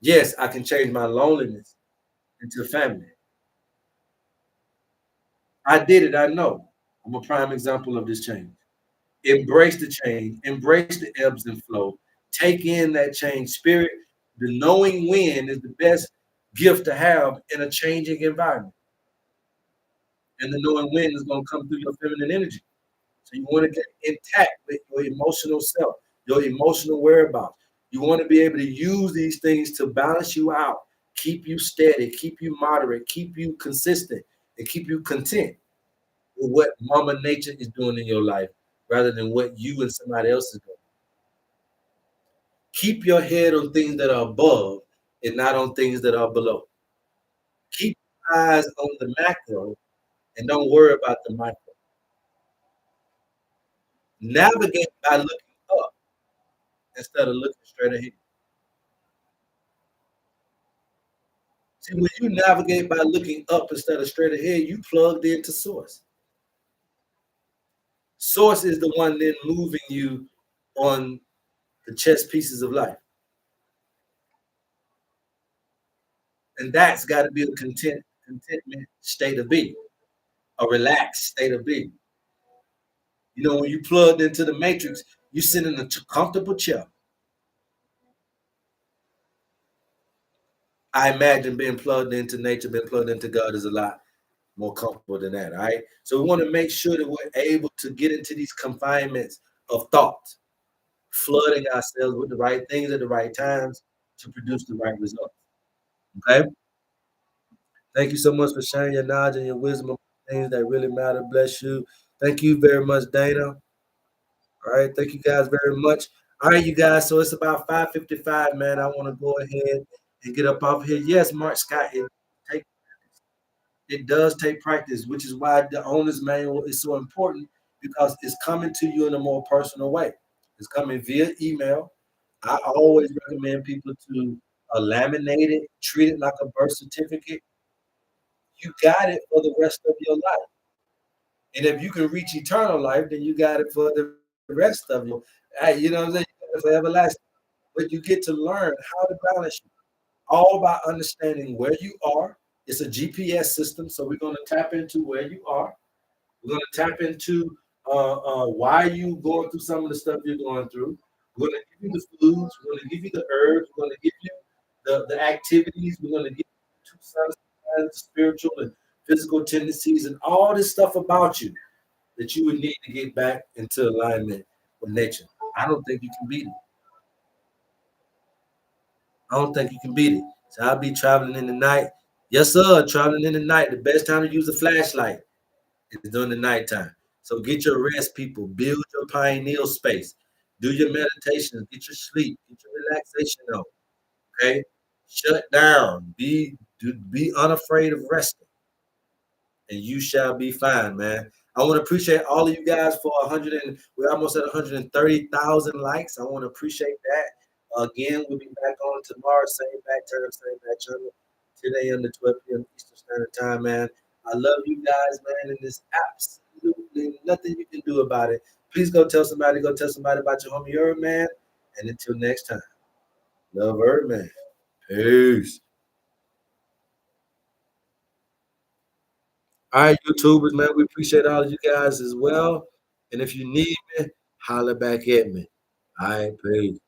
Yes, I can change my loneliness into family. I did it, I know. I'm a prime example of this change. Embrace the change, embrace the ebbs and flow, take in that change spirit. The knowing when is the best gift to have in a changing environment. And the knowing when is going to come through your feminine energy. So you want to get intact with your emotional self, your emotional whereabouts. You want to be able to use these things to balance you out, keep you steady, keep you moderate, keep you consistent, and keep you content with what Mama Nature is doing in your life rather than what you and somebody else is doing. Keep your head on things that are above and not on things that are below. Keep your eyes on the macro and don't worry about the micro. Navigate by looking up instead of looking straight ahead. See, when you navigate by looking up instead of straight ahead, you plugged into source. Source is the one then moving you on the chess pieces of life. And that's got to be a contentment state of being, a relaxed state of being. You know, when you plugged into the matrix, you sit in a comfortable chair. I imagine being plugged into nature, being plugged into God is a lot more comfortable than that. All right. So we want to make sure that we're able to get into these confinements of thought, flooding ourselves with the right things at the right times to produce the right results. Okay. Thank you so much for sharing your knowledge and your wisdom on things that really matter. Bless you. Thank you very much, Dana. All right. Thank you guys very much. All right, you guys. So it's about 5:55, man. I want to go ahead and get up off here. Yes, Mark Scott, take it does take practice, which is why the owner's manual is so important because it's coming to you in a more personal way. It's coming via email. I always recommend people to laminate it, treat it like a birth certificate. You got it for the rest of your life. And if you can reach eternal life, then you got it for the rest of your, you know what I'm saying? You got it for everlasting. But you get to learn how to balance you, all about understanding where you are. It's a GPS system, so we're going to tap into where you are. We're going to tap into why you going through some of the stuff you're going through. We're going to give you the foods. We're going to give you the herbs. We're going to give you the activities. We're going to give you two sons, the spiritual and physical tendencies, and all this stuff about you that you would need to get back into alignment with nature. I don't think you can beat it. I don't think you can beat it. So I'll be traveling in the night. Yes, sir. Traveling in the night. The best time to use a flashlight is during the nighttime. So get your rest, people. Build your pineal space. Do your meditations. Get your sleep. Get your relaxation on. Okay. Shut down. Be unafraid of resting, and you shall be fine, man. I want to appreciate all of you guys for 100 and we're almost at 130,000 likes. I want to appreciate that. Again, we'll be back on tomorrow, same back time, same back channel, 10 a.m. to 12 p.m. Eastern Standard Time, man. I love you guys, man, and there's absolutely nothing you can do about it. Please go tell somebody about your homie HerbMan. And until next time, love HerbMan. Peace. All right, YouTubers, man, we appreciate all of you guys as well. And if you need me, holler back at me. All right, peace.